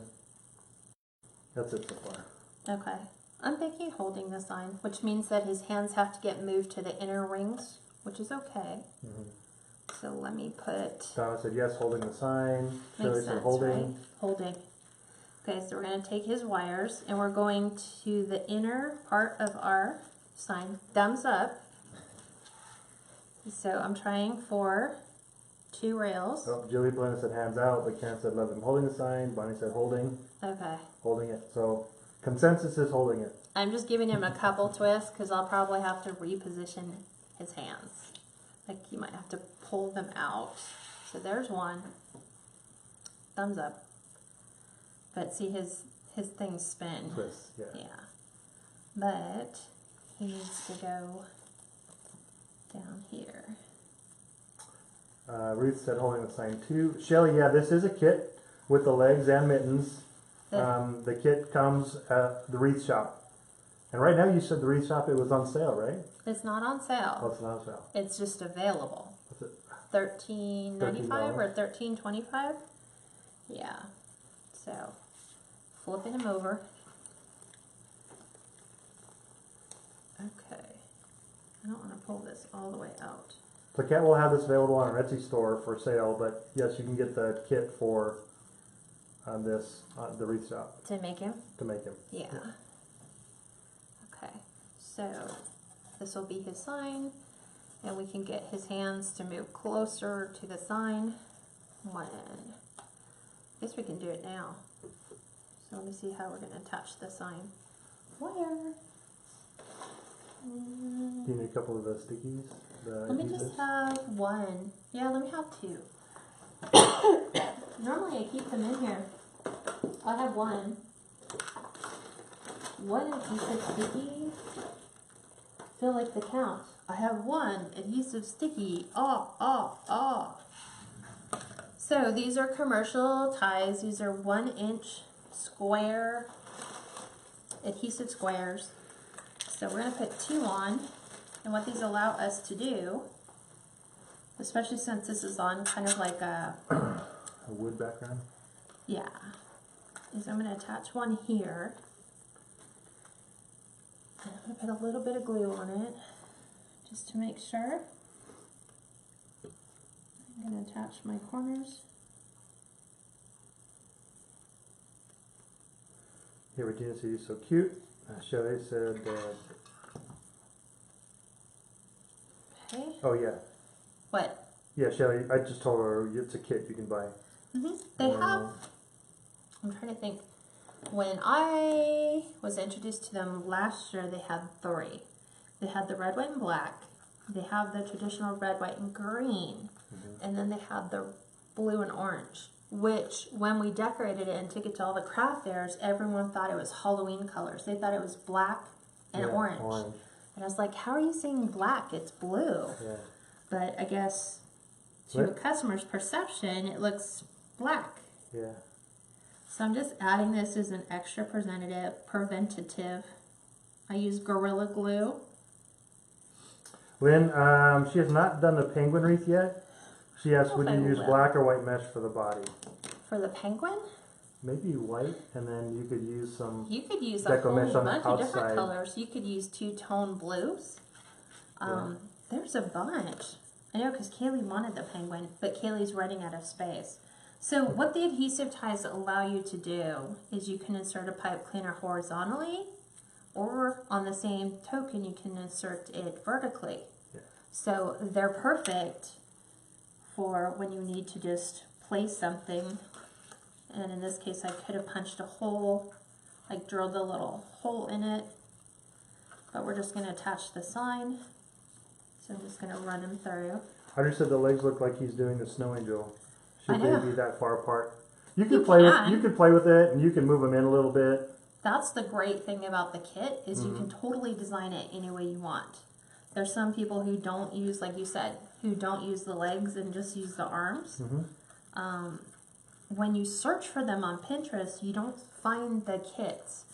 That's it so far. Okay. I'm thinking holding the sign, which means that his hands have to get moved to the inner rings, which is okay. So let me put... Donna said yes, holding the sign. Shirley Makes said sense, holding. right? Holding. Okay, so we're going to take his wires, and we're going to the inner part of our sign. Thumbs up. So I'm trying for 2 rails. Oh, Julie Belinda said hands out, but Karen said love him holding the sign. Bonnie said holding. Okay. Holding it. So consensus is holding it. I'm just giving him a couple twists because I'll probably have to reposition his hands. Like you might have to pull them out. So there's one. Thumbs up. But see his things spin. Twist, yeah. Yeah. But he needs to go down here. Ruth said holding the sign too. Shelly, yeah, this is a kit with the legs and mittens. The kit comes at the wreath shop. And right now you said the wreath shop, it was on sale, right? It's not on Oh, sale. it's not on sale. It's just available. What's it? $13.95 or $13.25? Yeah. So flipping him over. Okay. I don't want to pull this all the way out. So Kat will have this available on our Etsy store for sale, but yes, you can get the kit for the wreath shop To make him? to make him. Yeah. Okay. So this will be his sign, and we can get his hands to move closer to the sign. I guess we can do it now. So let me see how we're going to attach the sign. Wire. Do you need a couple of the stickies? Let me just have one. Yeah, let me have 2. Normally I keep them in here. I have one. One adhesive sticky. I feel like the count. I have one adhesive sticky. So these are commercial ties. These are 1-inch square adhesive squares. So we're going to put 2 on. And what these allow us to do, especially since this is on kind of like a wood background? Yeah, is I'm going to attach one here. And I'm going to put a little bit of glue on it, just to make sure. I'm going to attach my corners. Yeah, Regina said you're so cute. Shelly said, Okay. oh yeah. What? Yeah, Shelly, I just told her it's a kit you can buy. They have, I'm trying to think, when I was introduced to them last year, they had 3. They had the red, white, and black. They have the traditional red, white, and green. And then they had the blue and orange, which when we decorated it and took it to all the craft fairs, everyone thought it was Halloween colors. They thought it was black and orange. And I was like, how are you saying black? It's blue. Yeah. But I guess to a customer's perception, it looks black. Yeah. So I'm just adding this as an extra preventative. I use Gorilla Glue. Lynn, she has not done the penguin wreath yet. She asked, would you use black or white mesh for the body? For the penguin? Maybe white, and then you could use some. You could use a Deco whole mesh on the bunch of different outside. colors. You could use 2-tone blues. There's a bunch. I know because Kaylee wanted the penguin, but Kaylee's running out of space. So what the adhesive ties allow you to do is you can insert a pipe cleaner horizontally, or on the same token you can insert it vertically. Yeah. So they're perfect for when you need to just place something. And in this case I could have punched a hole, like drilled a little hole in it. But we're just going to attach the sign. So I'm just going to run him through. Audrey said the legs look like he's doing the snow angel. Should I they know. be that far apart? You You can play can. with, you can play with it, and you can move them in a little bit. That's the great thing about the kit is you can totally design it any way you want. There's some people who don't use, like you said, who don't use the legs and just use the arms. When you search for them on Pinterest, you don't find the kits.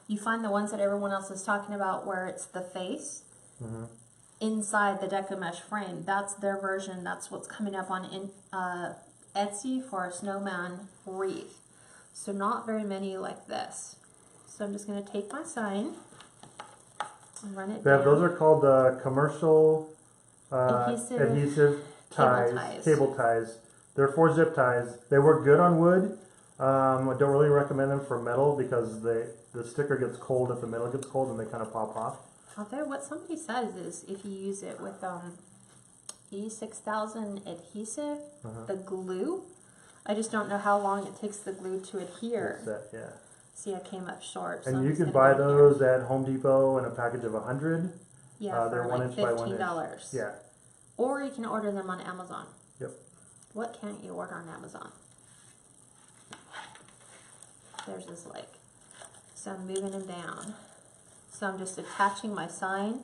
You find the ones that everyone else is talking about where it's the face inside the Deco mesh frame. That's their version. That's what's coming up on Etsy for a Snowman Wreath. So not very many like this. So I'm just going to take my sign and run it down. Those are called commercial Adhesive ties, cable ties. They're 4-zip ties. They work good on wood. I don't really recommend them for metal because the sticker gets cold if the metal gets cold and they kind of pop off. Although what somebody says is if you use it with E6000 adhesive, the glue, I just don't know how long it takes the glue to adhere. Yeah. See, I came up short. So And I'm you just can gonna buy go those at Home Depot in a package of 100. Yeah, they're for 1 like inch by 1 inch. $15. Yeah. Or you can order them on Amazon. Yep. What can't you order on Amazon? There's this like. So I'm moving them down. So I'm just attaching my sign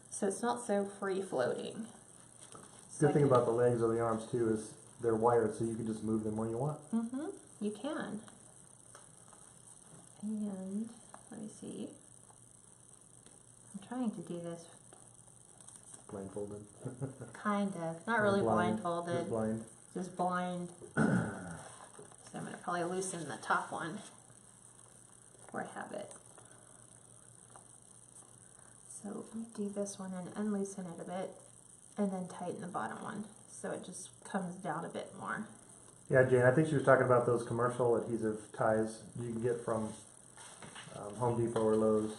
so it's not so free floating. So Good thing about the legs or the arms too is they're wired, so you can just move them where you want. You can. And let me see. I'm trying to do this Blindfolded. kind of. Not really blindfolded. Just blind. Just blind. So I'm going to probably loosen the top one where I have it. So let me do this one and unloosen it a bit and then tighten the bottom one so it just comes down a bit more. Yeah, Jane, I think she was talking about those commercial adhesive ties you can get from Home Depot or Lowe's.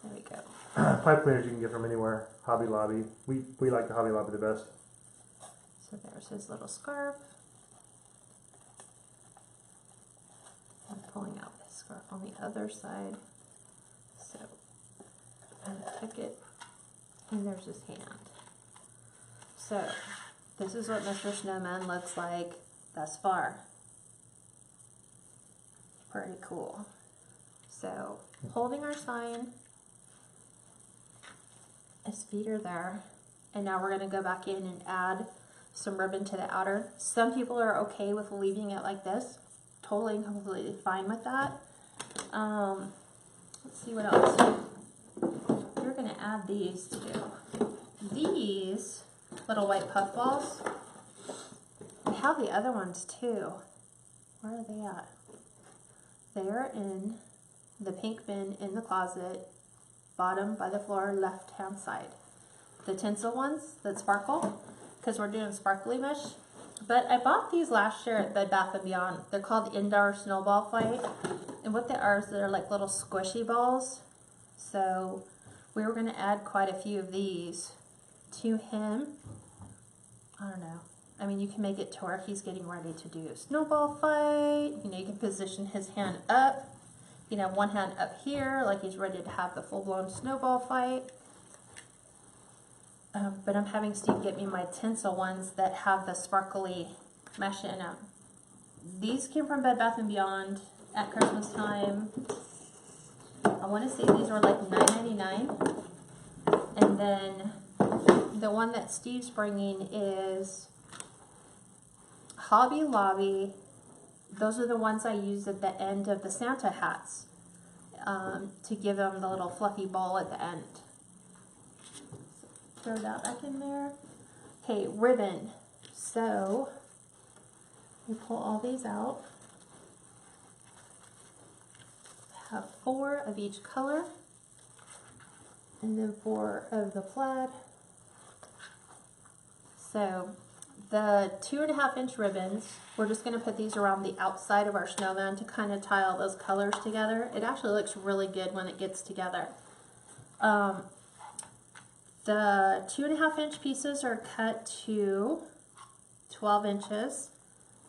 There we go. Pipe cleaners you can get from anywhere. Hobby Lobby. We like the Hobby Lobby the best. So there's his little scarf. I'm pulling out his scarf on the other side. So I'm going to tuck it, and there's his hand. So this is what Mr. Snowman looks like thus far. Pretty cool. So holding our sign, his feet are there, and now we're going to go back in and add some ribbon to the outer. Some people are okay with leaving it like this. Totally and completely fine with that. Let's see what else. We're going to add these too. These little white puff balls. We have the other ones too. Where are they at? They're in the pink bin in the closet, bottom by the floor, left hand side. The tinsel ones that sparkle, because we're doing sparkly mesh. But I bought these last year at Bed Bath & Beyond. They're called Indoor Snowball Fight. And what they are is they're like little squishy balls. So we were going to add quite a few of these to him. I don't know. I mean, you can make it to where he's getting ready to do a snowball fight. You know, you can position his hand up. You know, one hand up here, like he's ready to have the full-blown snowball fight. But I'm having Steve get me my tinsel ones that have the sparkly mesh in them. These came from Bed Bath & Beyond at Christmas time. I want to say these were like $9.99. And then the one that Steve's bringing is Hobby Lobby. Those are the ones I use at the end of the Santa hats to give them the little fluffy ball at the end. Throw that back in there. Okay, ribbon. So we pull all these out. Have 4 of each color, and then 4 of the plaid. So the 2.5-inch ribbons, we're just going to put these around the outside of our snowman to kind of tie all those colors together. It actually looks really good when it gets together. The 2.5-inch pieces are cut to 12 inches.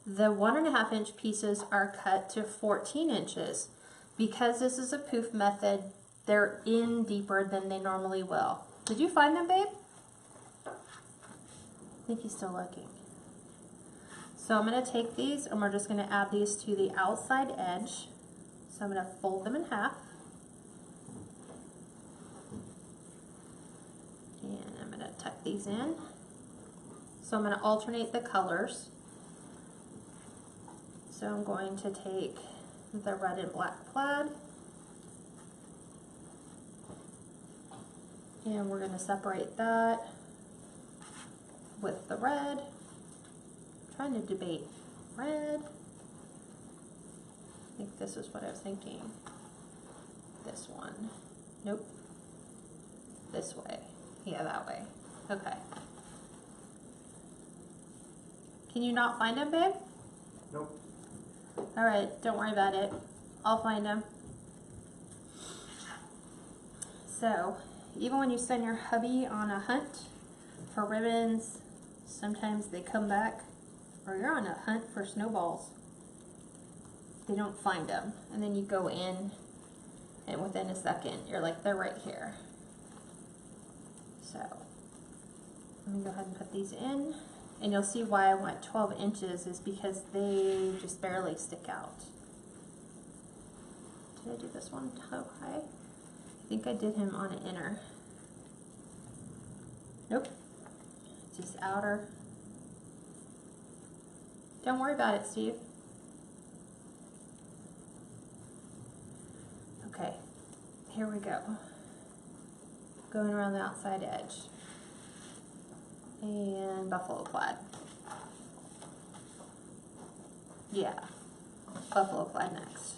The 1.5-inch pieces are cut to 14 inches. Because this is a poof method, they're in deeper than they normally will. Did you find them, babe? I think he's still looking. So I'm going to take these and we're just going to add these to the outside edge. So I'm going to fold them in half. And I'm going to tuck these in. So I'm going to alternate the colors. So I'm going to take the red and black plaid. And we're going to separate that with the red. I'm trying to debate red. I think this is what I was thinking. This one. Nope. This way. Yeah, that way. Okay. Can you not find them, babe? Nope. Alright, don't worry about it. I'll find them. So, even when you send your hubby on a hunt for ribbons, sometimes they come back, or you're on a hunt for snowballs. They don't find them. And then you go in, and within a second, you're like, they're right here. So, let me go ahead and put these in. And you'll see why I went 12 inches is because they just barely stick out. Did I do this one toe high? I think I did him on an inner. Nope. Just outer. Don't worry about it, Steve. Okay, here we go. Going around the outside edge. And buffalo plaid. Yeah, buffalo plaid next.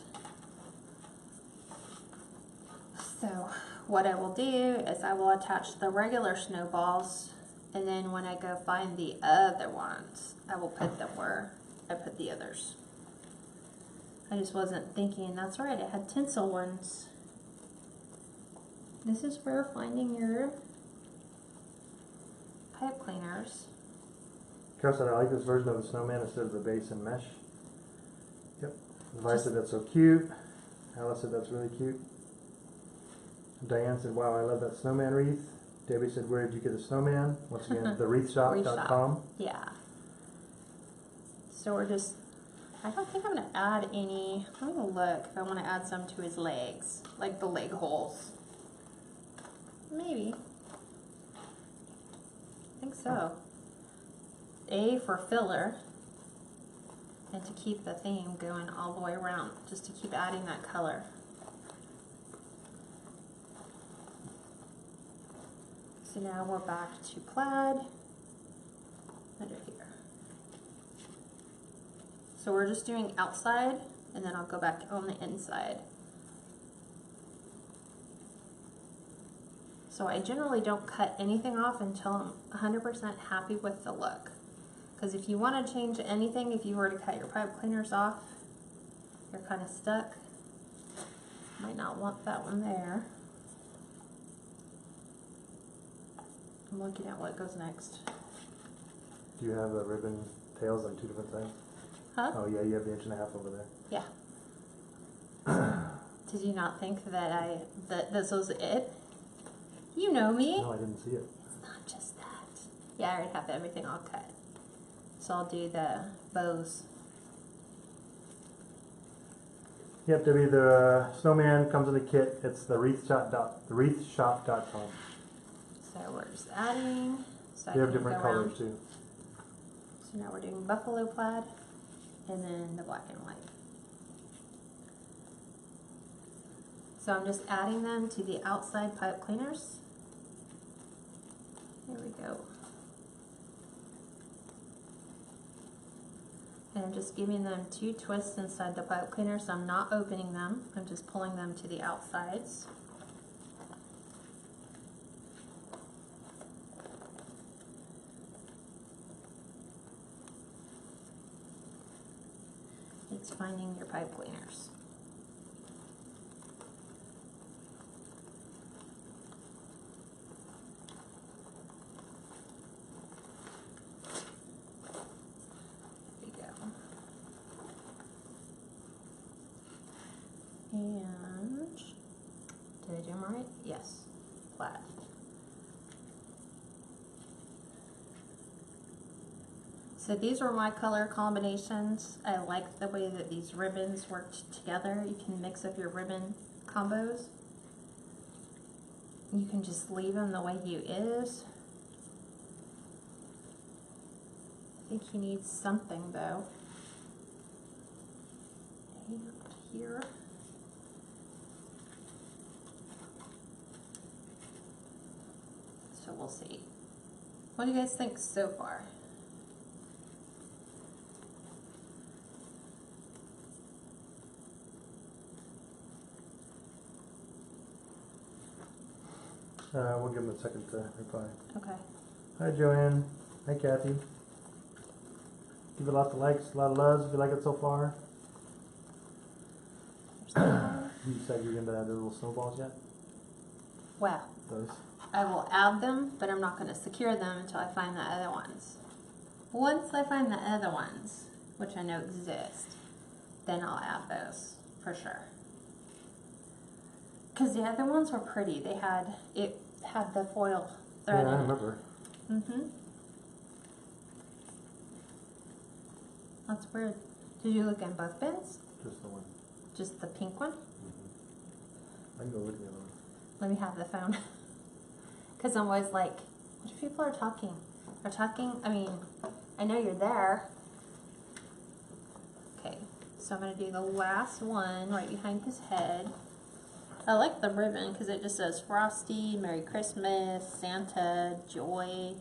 So what I will do is I will attach the regular snowballs, and then when I go find the other ones, I will put them where I put the others. I just wasn't thinking, that's right, I had tinsel ones. This is for finding your pipe cleaners. Carol said, I like this version of the snowman instead of the base and mesh. Yep. Vi said, that's so cute. Alice said, that's really cute. Diane said, wow, I love that snowman wreath. Debbie said, where did you get the snowman? Once again, thewreathshop.com. Yeah. So we're just, I don't think I'm going to add any. Let me look if I want to add some to his legs, like the leg holes. Maybe. I think so. A for filler, and to keep the theme going all the way around, just to keep adding that color. So now we're back to plaid under here. So we're just doing outside, and then I'll go back on the inside. So I generally don't cut anything off until I'm 100% happy with the look. Because if you want to change anything, if you were to cut your pipe cleaners off, you're kind of stuck. Might not want that one there. I'm looking at what goes next. Do you have the ribbon tails on two different sides? Huh? Oh yeah, you have the 1.5 inches over there. Yeah. Did you not think that that this was it? You know me. No, I didn't see it. It's not just that. Yeah, I already have everything all cut. So I'll do the bows. Yep, Debbie, the snowman comes in a kit. It's thewreathshop.com. So we're just adding. So They have different colors too. So now we're doing buffalo plaid and then the black and white. So I'm just adding them to the outside pipe cleaners. There we go. And I'm just giving them 2 twists inside the pipe cleaner, so I'm not opening them. I'm just pulling them to the outsides. It's finding your pipe cleaners. There you go. And did I do them right? Yes. Flat. So these were my color combinations. I like the way that these ribbons worked together. You can mix up your ribbon combos. You can just leave them the way you is. I think he needs something though. And here. So we'll see. What do you guys think so far? We'll give him a second to reply. Okay. Hi Joanne. Hi Kathy. Give it lots of likes, a lot of loves if you like it so far. You said you're gonna add the little snowballs yet? Well, Those. I will add them, but I'm not going to secure them until I find the other ones. Once I find the other ones, which I know exist, then I'll add those for sure. Because the other ones were pretty. They had, it had the foil thread Yeah, I in it. remember. Mm-hmm. That's weird. Did you look in both bins? Just the one. Just the pink one? Mm-hmm. I can go look at the other one. Let me have the phone. Because I'm always like, what if people are talking? Are talking? I mean, I know you're there. Okay, so I'm going to do the last one right behind his head. I like the ribbon because it just says Frosty, Merry Christmas, Santa, Joy,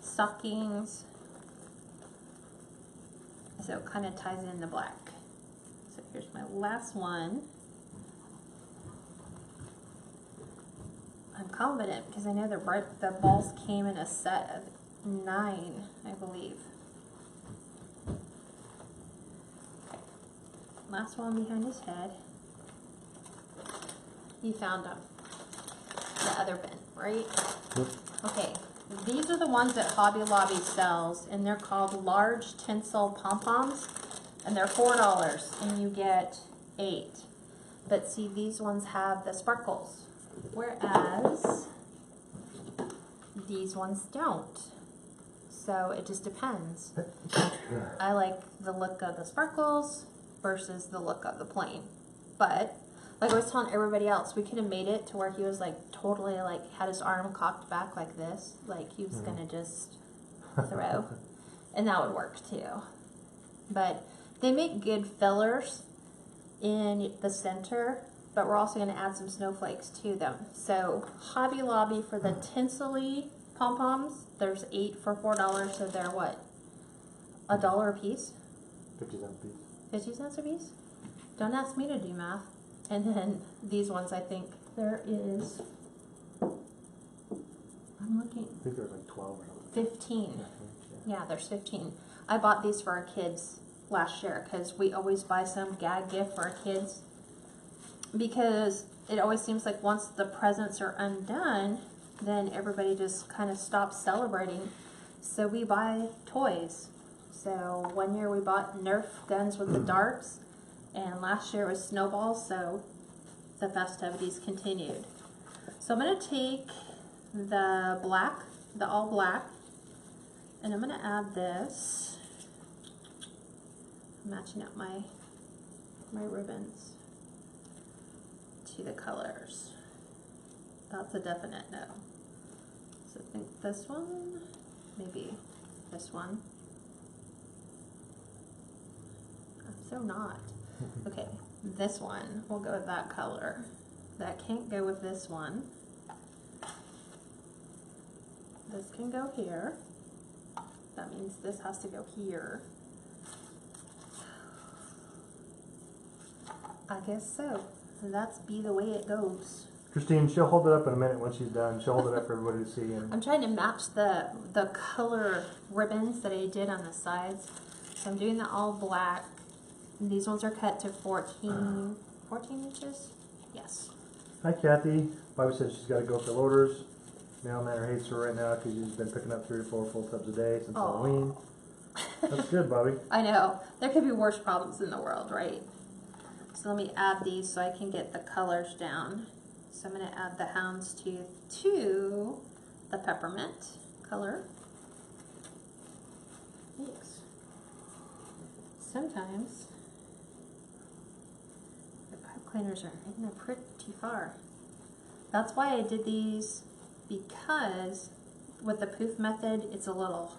stockings. So it kind of ties in the black. So here's my last one. I'm confident because I know the balls came in a set of 9, I believe. Okay. Last one behind his head. You found them. The other bin, right? Yep. Okay. These are the ones that Hobby Lobby sells, and they're called large tinsel pom-poms, and they're $4, and you get 8. But see, these ones have the sparkles, whereas these ones don't. So it just depends. I like the look of the sparkles versus the look of the plain. But like I was telling everybody else, we could have made it to where he was like totally like had his arm cocked back like this, like he was gonna just throw, and that would work too. But they make good fillers in the center, but we're also gonna add some snowflakes to them. So Hobby Lobby for the tinsely pom-poms, there's 8 for $4, so they're what? $1 a piece? 50 cents a piece. 50 cents a piece? Don't ask me to do math. And then these ones, I think there is, I'm looking, I think there's like 12 or something. 15. Yeah. Yeah, there's 15. I bought these for our kids last year because we always buy some gag gift for our kids. Because it always seems like once the presents are undone, then everybody just kind of stops celebrating. So we buy toys. So one year we bought Nerf guns with the darts. And last year was Snowball, so the festivities continued. So I'm going to take the black, the all black, and I'm going to add this, matching up my ribbons to the colors. That's a definite no. So I think this one, maybe this one. I'm so not. Okay, this one will go with that color. That can't go with this one. This can go here. That means this has to go here. I guess so. That's be the way it goes. Christine, she'll hold it up in a minute when she's done. She'll hold it up for everybody to see. And I'm trying to match the color ribbons that I did on the sides. So I'm doing the all black, And these ones are cut to 14 inches. Yes. Hi, Kathy. Bobby said she's got to go for loaders. Mailman hates her right now because she's been picking up 3 to 4 full tubs a day since Halloween. That's good, Bobby. I know. There could be worse problems in the world, right? So let me add these so I can get the colors down. So I'm going to add the houndstooth to the peppermint color. Thanks. Sometimes the pipe cleaners are in there pretty far. That's why I did these, because with the poof method it's a little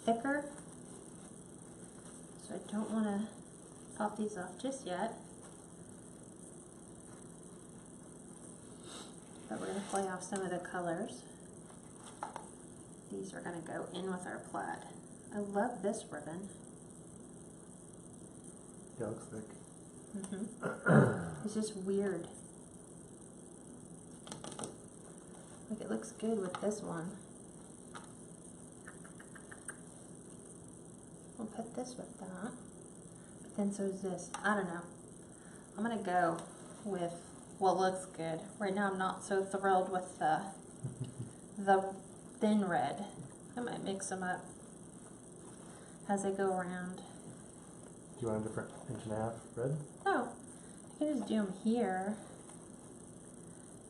thicker. So I don't want to pop these off just yet. But we're going to play off some of the colors. These are going to go in with our plaid. I love this ribbon. Yeah, it looks thick. It's just weird. Like, it looks good with this one. We'll put this with that. But then so is this. I don't know. I'm going to go with what looks good. Right now I'm not so thrilled with the thin red. I might mix them up as I go around. Do you want a different 1.5 inch red? No, I can just do them here.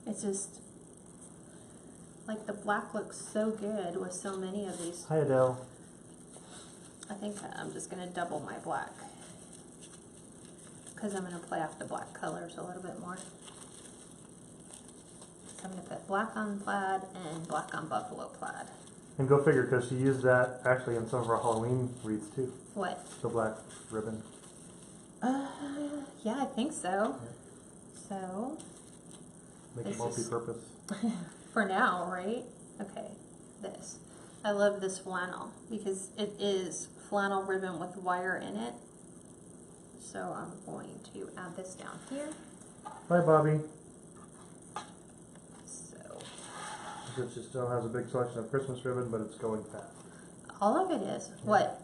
It's just, like, the black looks so good with so many of these. Hi, Adele. I think I'm just going to double my black, because I'm going to play off the black colors a little bit more. So I'm going to put black on plaid and black on buffalo plaid. And go figure, because she used that actually in some of our Halloween wreaths too. What? The black ribbon. Yeah, I think so. So, Make it multi-purpose. for now, right? Okay, this. I love this flannel because it is flannel ribbon with wire in it. So I'm going to add this down here. Bye, Bobby. So She still has a big selection of Christmas ribbon, but it's going fast. all of it is. Yeah. What?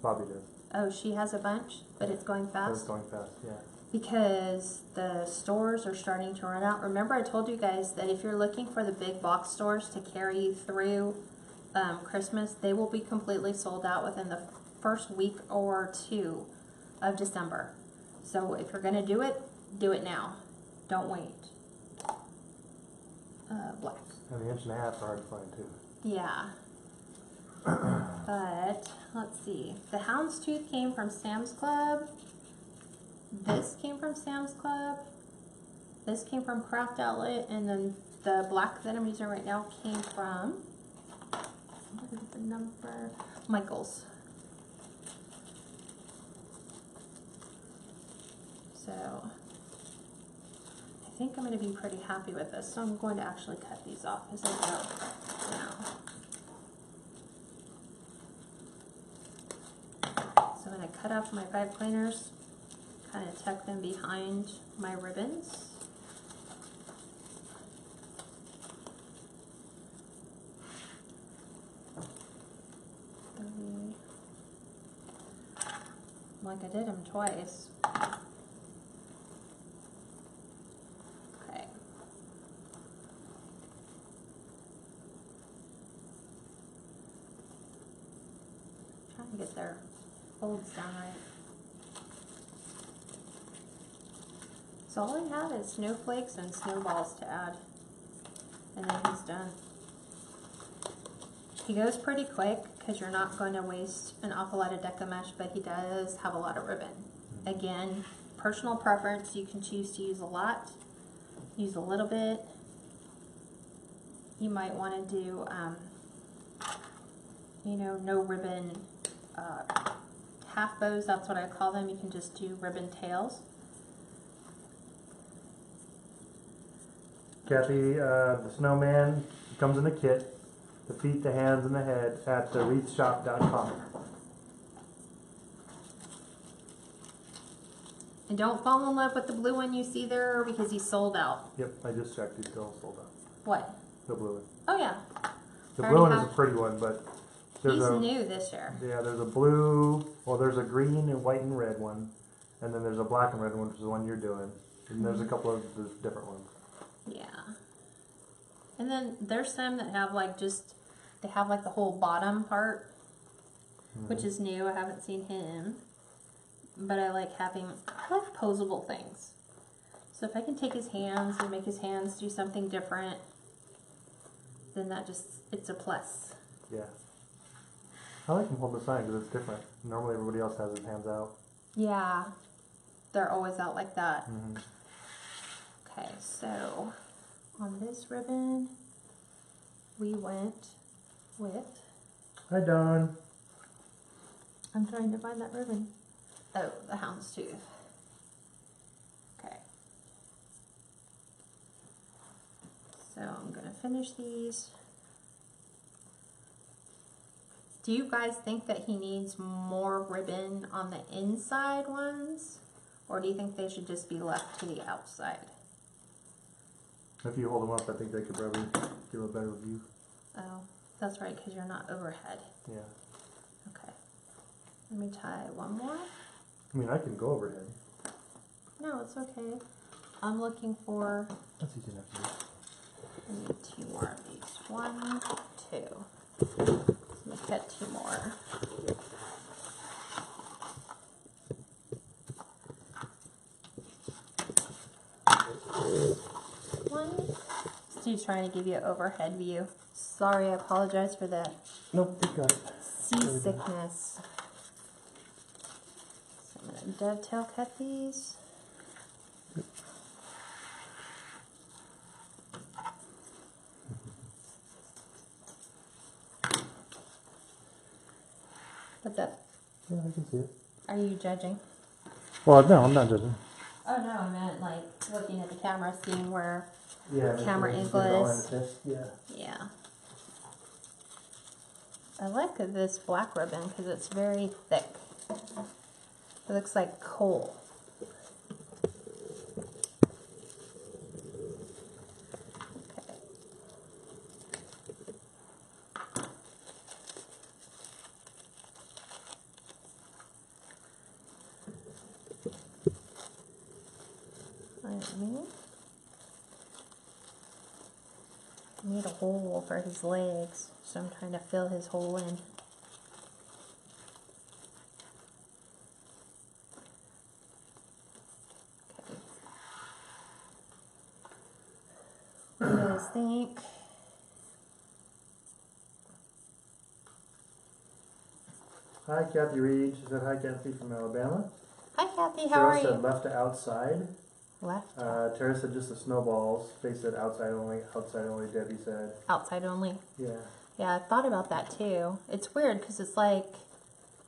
Bobby does. Oh, she has a bunch, but it's going fast? But it's going fast, yeah. Because the stores are starting to run out. Remember I told you guys that if you're looking for the big box stores to carry you through Christmas, they will be completely sold out within the first week or 2 of December. So if you're going to do it now. Don't wait. Black. And the 1.5 inch are hard to find too. Yeah. But let's see. The houndstooth came from Sam's Club. This came from Sam's Club. This came from Craft Outlet, and then the black that I'm using right now came from, what is the number? Michael's. So I think I'm going to be pretty happy with this. So I'm going to actually cut these off as I go now. So I'm going to cut off my pipe cleaners, kind of tuck them behind my ribbons. Like I did them twice. Okay. Trying to get their folds down right. So all I have is snowflakes and snowballs to add, and then he's done. He goes pretty quick because you're not going to waste an awful lot of Deco mesh, but he does have a lot of ribbon. Again, personal preference. You can choose to use a lot, use a little bit. You might want to do, you know, no ribbon half bows. That's what I call them. You can just do ribbon tails. Kathy, the snowman comes in a kit. The feet, the hands, and the head at the wreathshop.com. And don't fall in love with the blue one you see there because he's sold out. Yep, I just checked. He's still sold out. What? The blue one. Oh yeah. The blue one is a pretty one, but He's new this year. Yeah, there's a blue, well there's a green and white and red one. And then there's a black and red one, which is the one you're doing. And there's a couple of the different ones. Yeah. And then there's some that have like they have like the whole bottom part, which is new. I haven't seen him. But I like posable things. So if I can take his hands and make his hands do something different, then it's a plus. Yeah. I like him holding the sign because it's different. Normally everybody else has his hands out. Yeah. They're always out like that. Mm-hmm. Okay, so on this ribbon, we went with... Hi, Dawn. I'm trying to find that ribbon. Oh, the houndstooth. Okay. So I'm going to finish these. Do you guys think that he needs more ribbon on the inside ones? Or do you think they should just be left to the outside? If you hold them up, I think they could probably give a better view. Oh, that's right, because you're not overhead. Yeah. Okay. Let me tie one more. I mean, I can go overhead. No, it's okay. I'm looking for... That's easy enough to do. I need 2 more of these. 1, 2. Let me cut 2 more. Steve's trying to give you an overhead view. Sorry, I apologize for that. Nope, you got it. Seasickness. So I'm going to dovetail cut these. What's up? Yeah, I can see it. Are you judging? Well, no, I'm not judging. Oh no, I meant like looking at the camera, seeing where Yeah, the camera angle is. Yeah. Yeah. I like this black ribbon because it's very thick. It looks like coal. I need a hole for his legs, so I'm trying to fill his hole in. Okay. What do you guys think? Hi, Kathy Reed. She said, hi, Kathy from Alabama. Hi, Kathy. How are Cheryl said you? left to outside. Left. Tara said just the snowballs. Faye said outside only. Outside only, Debbie said. Outside only. Yeah. Yeah, I thought about that too. It's weird because it's like,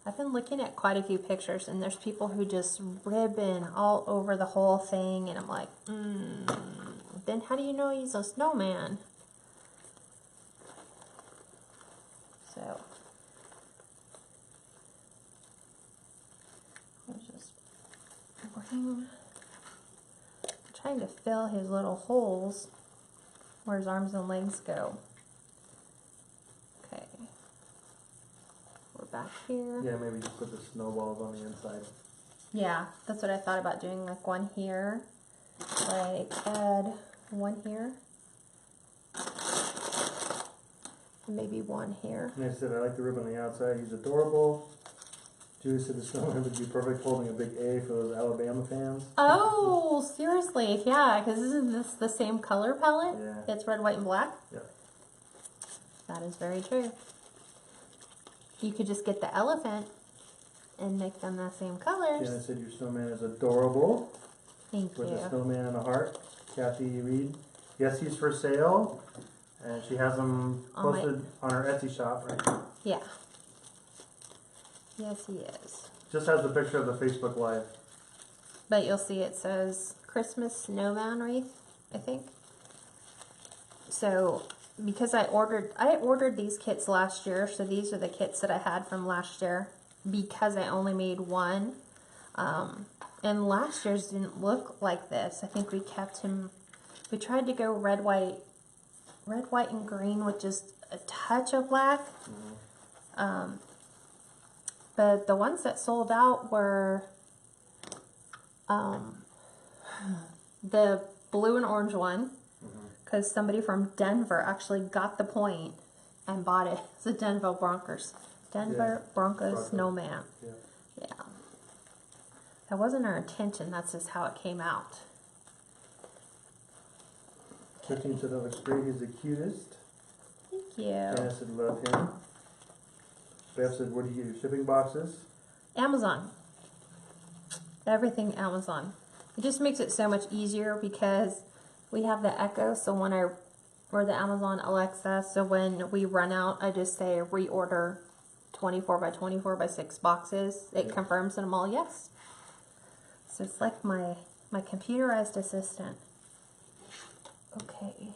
I've been looking at quite a few pictures and there's people who just ribbon all over the whole thing and I'm like, then how do you know he's a snowman? So, let's just bring... trying to fill his little holes where his arms and legs go. Okay. We're back here. Yeah, maybe just put the snowballs on the inside. Yeah, that's what I thought about doing, like one here. Like add one here. And maybe one here. And I said, I like the ribbon on the outside. He's adorable. Julie said the snowman would be perfect holding a big A for those Alabama fans. Oh, seriously, yeah, because isn't this the same color palette? Yeah. It's red, white, and black? Yeah. That is very true. You could just get the elephant and make them the same colors. Jenna said your snowman is adorable. Thank With you. a snowman and a heart. Kathy Reed. Yes, he's for sale. And she has them posted on her Etsy shop, right? Yeah. Yes, he is. Just has the picture of the Facebook Live. But you'll see it says Christmas Snowman Wreath, I think. So, because I ordered these kits last year, so these are the kits that I had from last year, because I only made one. And last year's didn't look like this. I think we kept him, we tried to go red, white, and green with just a touch of black. But the ones that sold out were the blue and orange one, because somebody from Denver actually got the point and bought it. It's a Denver Broncos snowman. Yeah. That wasn't our intention, that's just how it came out. Christine said that looks great, he's the cutest. Thank you. Anna said love him. Bev said, what do you use? Shipping boxes? Amazon. Everything Amazon. It just makes it so much easier because we have the Echo, so or the Amazon Alexa, so when we run out, I just say reorder 24 by 24 by 6 boxes. It confirms them all yes. So it's like my computerized assistant. Okay.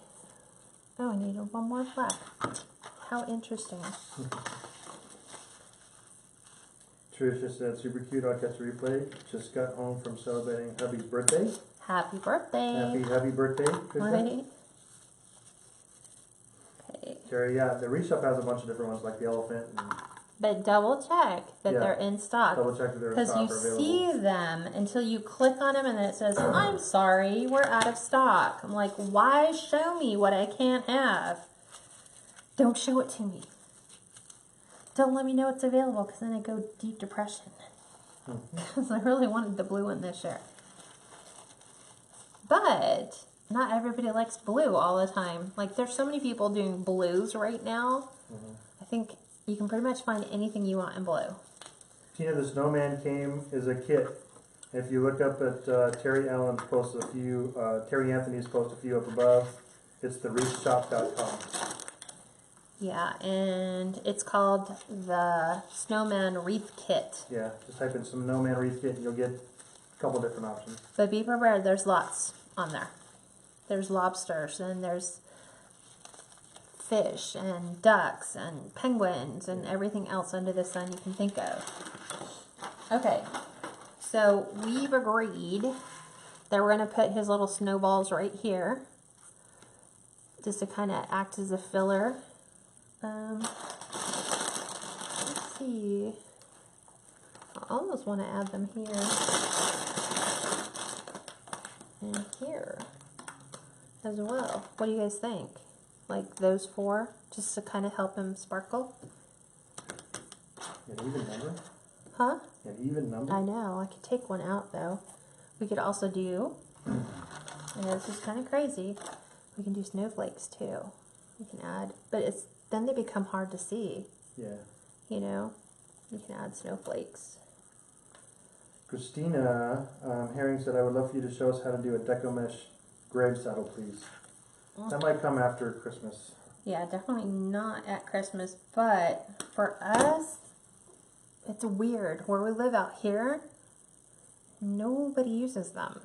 Oh, I needed one more black. How interesting. Tricia said, super cute, I'll catch the replay. Just got home from celebrating hubby's birthday. Happy birthday. Happy birthday, Tricia. Right. Okay. Carrie, yeah, the Reshop has a bunch of different ones, like the elephant. And But double check that they're in stock. double check that they're in Because stock you or available. see them until you click on them and then it says, I'm sorry, we're out of stock. I'm like, why show me what I can't have? Don't show it to me. Don't let me know it's available because then I go deep depression. Because I really wanted the blue one this year. But not everybody likes blue all the time. Like there's so many people doing blues right now. I think you can pretty much find anything you want in blue. Tina the Snowman came as a kit. If you look up at Terry Allen's post a few, Terry Anthony's post a few up above, it's the wreathshop.com. Yeah, and it's called the Snowman Wreath Kit. Yeah, just type in Snowman Wreath Kit and you'll get a couple different options. But be prepared, there's lots on there. There's lobsters and there's fish and ducks and penguins and everything else under the sun you can think of. Okay, so we've agreed that we're going to put his little snowballs right here just to kind of act as a filler. Let's see. I almost want to add them here and here as well. What do you guys think? Like those 4, just to kind of help him sparkle? An even number? Huh? An even number? I know. I could take one out though. We could also do, and this is kind of crazy, we can do snowflakes too. We can add, but then they become hard to see. Yeah. You know, you can add snowflakes. Christina Herring said, I would love for you to show us how to do a Deco mesh grave saddle, please. That might come after Christmas. Yeah, definitely not at Christmas, but for us, it's weird. Where we live out here, nobody uses them.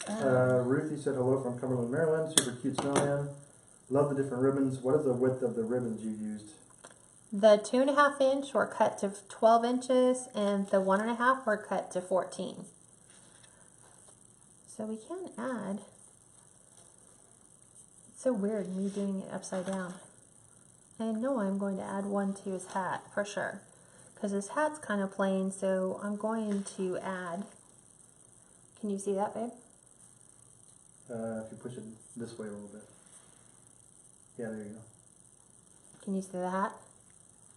Ruthie said hello from Cumberland, Maryland. Super cute snowman. Love the different ribbons. What is the width of the ribbons you used? The 2.5 inch were cut to 12 inches and the 1.5 were cut to 14. So we can add. It's so weird me doing it upside down. I know I'm going to add one to his hat for sure. Because his hat's kind of plain, so I'm going to add. Can you see that, babe? If you push it this way a little bit. Yeah, there you go. Can you see the hat?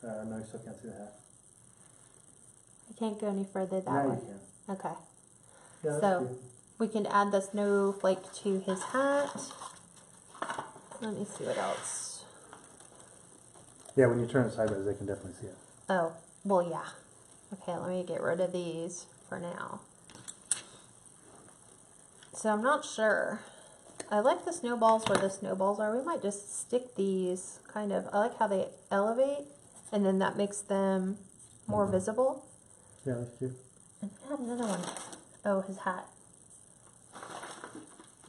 No, you still can't see the hat. I can't go any further that Now way. you can. Okay. Yeah, that's So cute. we can add the snowflake to his hat. Let me see what else. Yeah, when you turn it sideways, they can definitely see it. Oh, well, yeah. Okay, let me get rid of these for now. So I'm not sure. I like the snowballs where the snowballs are. We might just stick these kind of, I like how they elevate and then that makes them more visible. Yeah, that's cute. And add another one. Oh, his hat.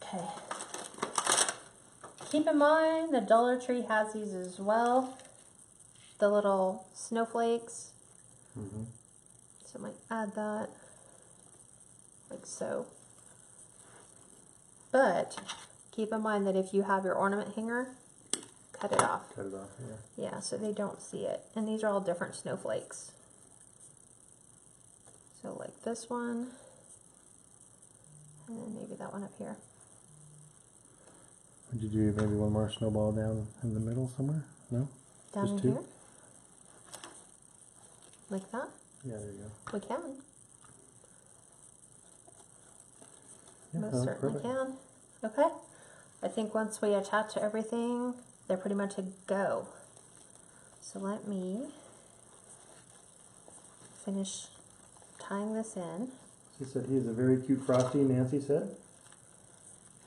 Okay. Keep in mind the Dollar Tree has these as well. The little snowflakes. So I might add that like so. But keep in mind that if you have your ornament hanger, cut it off. Cut it off, yeah. Yeah, so they don't see it. And these are all different snowflakes. So like this one, and then maybe that one up here. Would you do maybe one more snowball down in the middle somewhere? No? Down Just in two? here. Like that. Yeah, there you go. We can. Yeah, Most that's certainly perfect. can. Okay. I think once we attach everything, they're pretty much a go. So let me finish tying this in. She said he is a very cute frosty, Nancy said.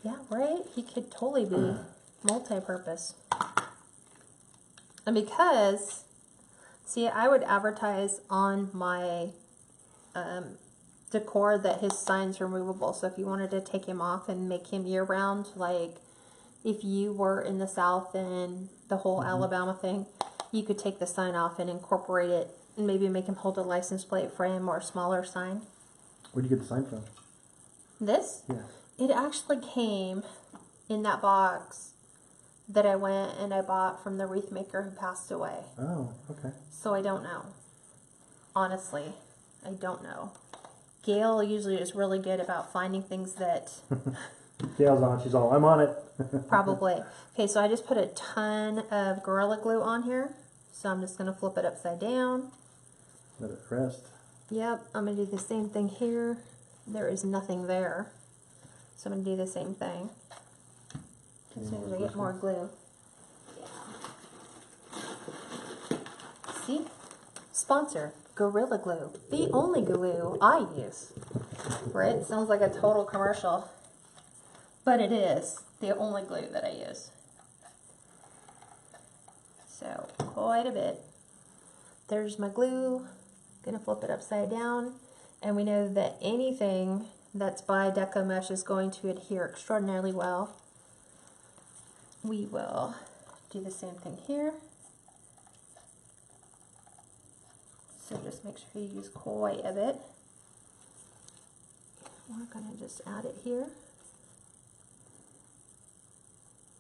Yeah, right? He could totally be multi-purpose. And because, see, I would advertise on my decor that his sign's removable. So if you wanted to take him off and make him year-round, like if you were in the South and the whole Alabama thing, you could take the sign off and incorporate it and maybe make him hold a license plate frame or a smaller sign. Where'd you get the sign from? This? Yeah. It actually came in that box that I went and I bought from the wreath maker who passed away. Oh, okay. So I don't know. Honestly, I don't know. Gail usually is really good about finding things that Gail's on. She's all, I'm on it. probably. Okay, so I just put a ton of Gorilla Glue on here. So I'm just going to flip it upside down. Let it rest. Yep, I'm going to do the same thing here. There is nothing there. So I'm going to do the same thing. As soon as I get more glue. Yeah. See? Sponsor, Gorilla Glue. The only glue I use. Right? It sounds like a total commercial. But it is the only glue that I use. So, quite a bit. There's my glue. Gonna flip it upside down. And we know that anything that's by Deco mesh is going to adhere extraordinarily well. We will do the same thing here. So just make sure you use quite a bit. We're gonna just add it here.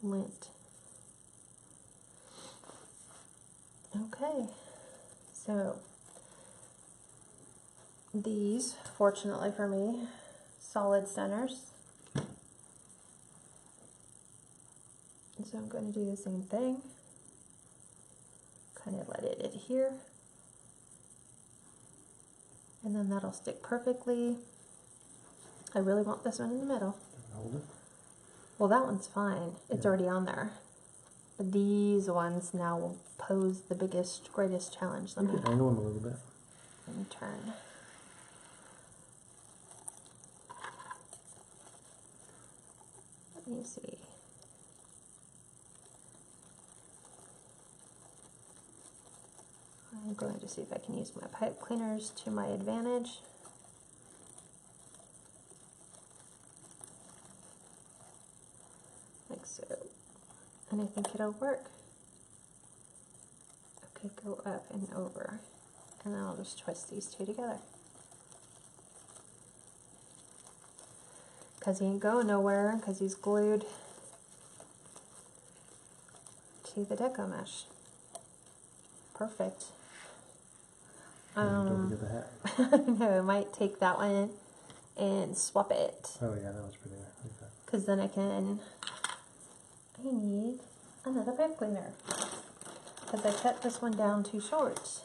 Lint. Okay, so these, fortunately for me, solid centers. And so I'm going to do the same thing. Kind of let it adhere. And then that'll stick perfectly. I really want this one in the middle. Hold it. Well, that one's fine. It's already on there. But these ones now will pose the biggest, greatest challenge. You can angle them a little bit. Let me turn. Let me see. I'm going to see if I can use my pipe cleaners to my advantage. Like so. And I think it'll work. Okay, go up and over. And then I'll just twist these two together. Because he ain't going nowhere, because he's glued to the Deco mesh. Perfect. Don't forget the hat. No, I might take that one and swap it. Oh yeah, that was pretty nice. Okay. Because then I need another pipe cleaner. Because I cut this one down too short.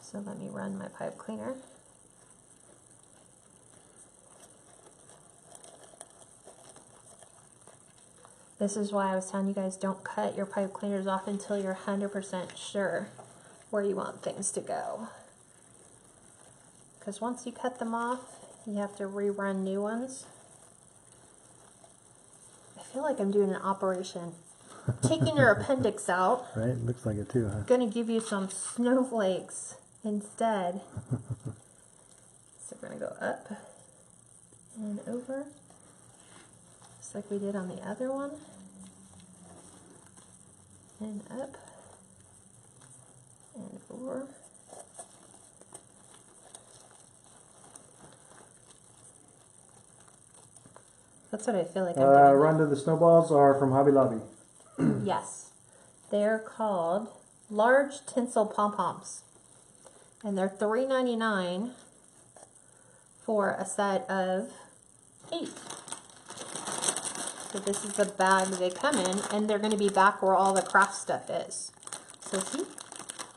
So let me run my pipe cleaner. This is why I was telling you guys, don't cut your pipe cleaners off until you're 100% sure where you want things to go. Because once you cut them off, you have to rerun new ones. I feel like I'm doing an operation. Taking your appendix out. Right? Looks like it too, huh? Gonna give you some snowflakes instead. So we're gonna go up and over. Just like we did on the other one. And up. And over. That's what I feel like I'm doing. Run to the snowballs are from Hobby Lobby. Yes. They're called large tinsel pom-poms. And they're $3.99 for a set of 8. So this is the bag they come in, and they're going to be back where all the craft stuff is. So see?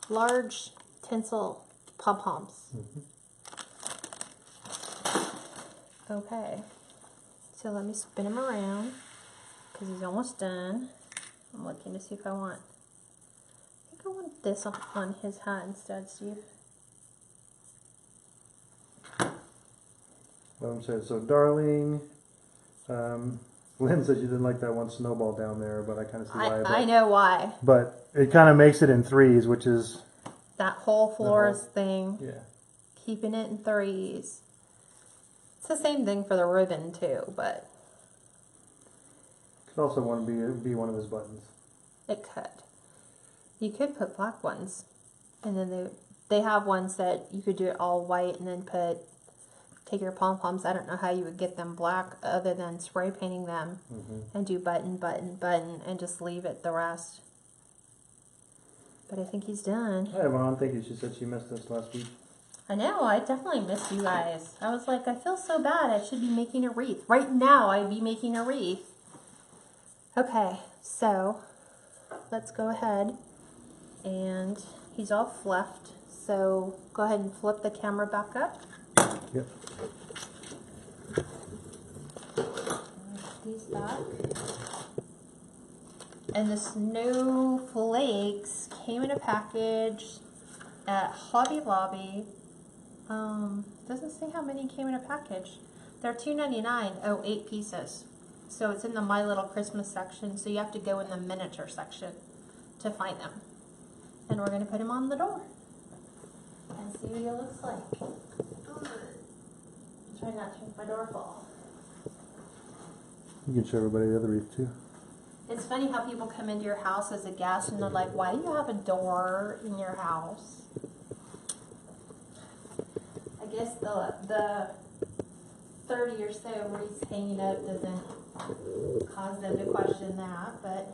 Large tinsel pom-poms. Okay. So let me spin him around because he's almost done. I'm looking to see if I want this on his hat instead, Steve. Said, so darling, Lynn said you didn't like that one snowball down there, but I kind of see why. I know why. But it kind of makes it in 3s, which is... That whole florist thing. Yeah. Keeping it in 3s. It's the same thing for the ribbon too, but... Could also want to be one of his buttons. It could. You could put black ones. And then they have ones that you could do it all white and then take your pom-poms. I don't know how you would get them black other than spray painting them and do button, button, button and just leave it the rest. But I think he's done. Hi, Yvonne. Thank you. She said she missed us last week. I know. I definitely missed you guys. I was like, I feel so bad. I should be making a wreath. Right now, I'd be making a wreath. Okay, so let's go ahead. And he's all fluffed. So go ahead and flip the camera back up. Yep. These back. And the Snowflakes came in a package at Hobby Lobby. Doesn't say how many came in a package. They're $2.99. Oh, 8 pieces. So it's in the My Little Christmas section. So you have to go in the miniature section to find them. And we're going to put him on the door and see what he looks like. Try not to make my door fall. You can show everybody the other wreath too. It's funny how people come into your house as a guest and they're like, why do you have a door in your house? I guess the 30 or so wreaths hanging up doesn't cause them to question that, but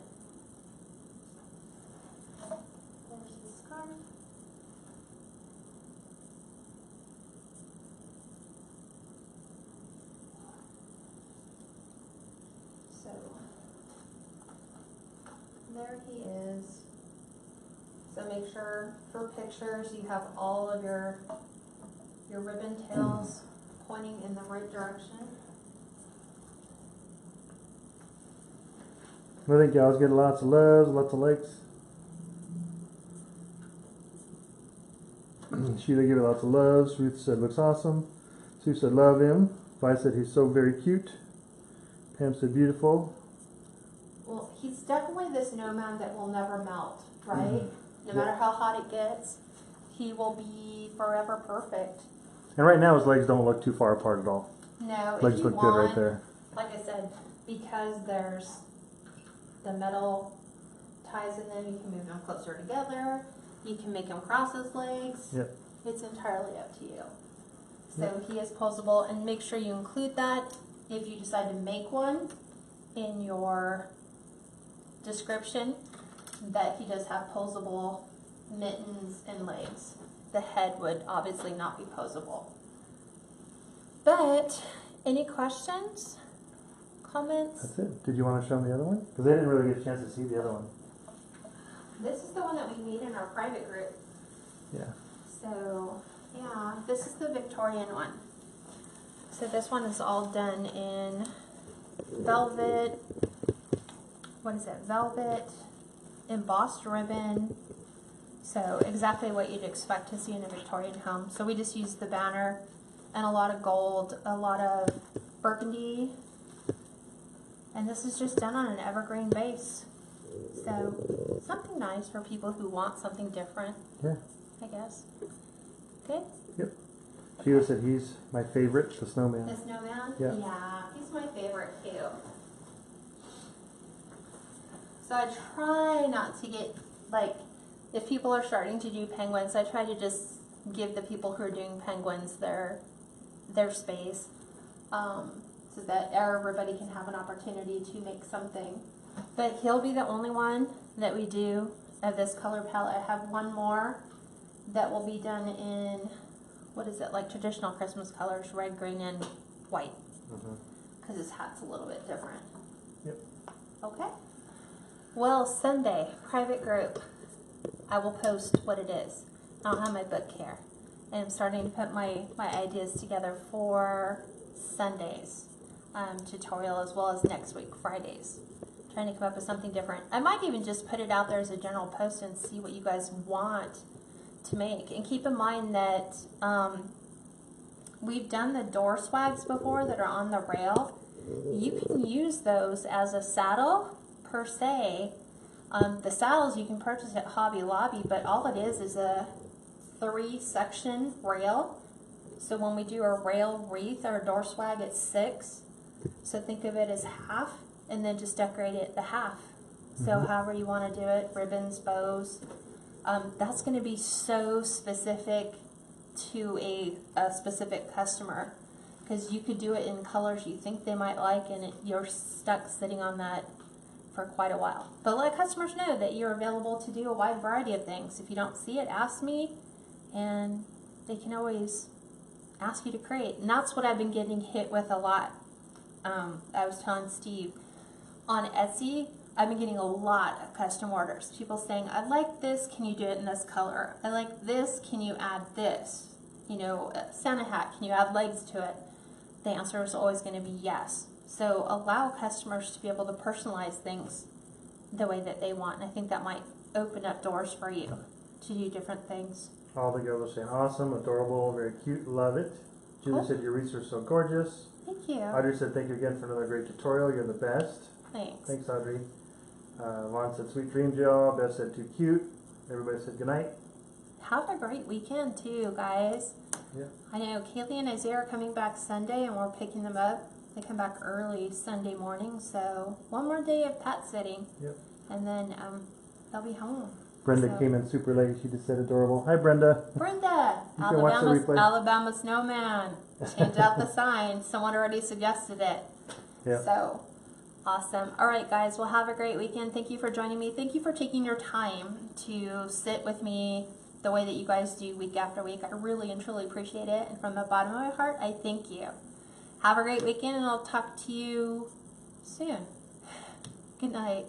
there's the scarf. So there he is. So make sure for pictures you have all of your ribbon tails pointing in the right direction. I think y'all's getting lots of loves, lots of likes. Sheila gave it lots of loves. Ruth said looks awesome. Sue said love him. Vi said he's so very cute. Pam said beautiful. Well, he's definitely the snowman that will never melt, right? No matter how hot it gets, he will be forever perfect. And right now his legs don't look too far apart at all. No, Legs if you look want, good right there. like I said, because there's the metal ties in them, you can move them closer together. You can make him cross his legs. Yep. It's entirely up to you. So he is posable, and make sure you include that if you decide to make one in your description, that he does have posable mittens and legs. The head would obviously not be posable. But any questions? Comments? That's it. Did you want to show them the other one? Because they didn't really get a chance to see the other one. This is the one that we made in our private group. Yeah. So, yeah, this is the Victorian one. So this one is all done in velvet, what is it, velvet, embossed ribbon. So exactly what you'd expect to see in a Victorian home. So we just used the banner and a lot of gold, a lot of burgundy. And this is just done on an evergreen base. So something nice for people who want something different. Yeah. I guess. Good? Yep. Sheila said he's my favorite, the snowman. The snowman? Yeah. Yeah, he's my favorite too. So I try not to get, like, if people are starting to do penguins, I try to just give the people who are doing penguins their space, so that everybody can have an opportunity to make something But he'll be the only one that we do of this color palette. I have one more that will be done in, what is it, like traditional Christmas colors, red, green, and white. Because his hat's a little bit different. Yep. Okay. Well, Sunday, private group. I will post what it is. I don't have my book here. And I'm starting to put my ideas together for Sunday's tutorial, as well as next week, Fridays. Trying to come up with something different. I might even just put it out there as a general post and see what you guys want to make. And keep in mind that we've done the door swags before that are on the rail. You can use those as a saddle per se. The saddles you can purchase at Hobby Lobby, but all it is a 3-section rail. So when we do a rail wreath or a door swag, it's 6. So think of it as half, and then just decorate it the half. So however you want to do it, ribbons, bows. That's going to be so specific to a specific customer, because you could do it in colors you think they might like, and you're stuck sitting on that for quite a while. But let customers know that you're available to do a wide variety of things. If you don't see it, ask me, and they can always ask you to create. And that's what I've been getting hit with a lot. I was telling Steve, on Etsy, I've been getting a lot of custom orders. People saying, I like this, can you do it in this color? I like this, can you add this? You know, Santa hat, can you add legs to it? The answer is always going to be yes. So allow customers to be able to personalize things the way that they want. And I think that might open up doors for you to do different things. All the girls are saying awesome, adorable, very cute, love it. Julie said your wreaths are so gorgeous. Thank you. Audrey said thank you again for another great tutorial. You're the best. Thanks. Thanks, Audrey. Vaughn said sweet dreams, y'all. Beth said too cute. Everybody said good night. Have a great weekend too, guys. Yeah. I know Kaylee and Isaiah are coming back Sunday, and we're picking them up. They come back early Sunday morning, so one more day of pet sitting. Yep. And then they'll be home. Brenda came in super late. She just said adorable. Hi, Brenda. Brenda, You can watch the replay. Alabama Snowman. Change out the sign. Someone already suggested it. Yeah. So, awesome. All right, guys. Well, have a great weekend. Thank you for joining me. Thank you for taking your time to sit with me the way that you guys do week after week. I really and truly appreciate it. And from the bottom of my heart, I thank you. Have a great weekend, and I'll talk to you soon. Good night.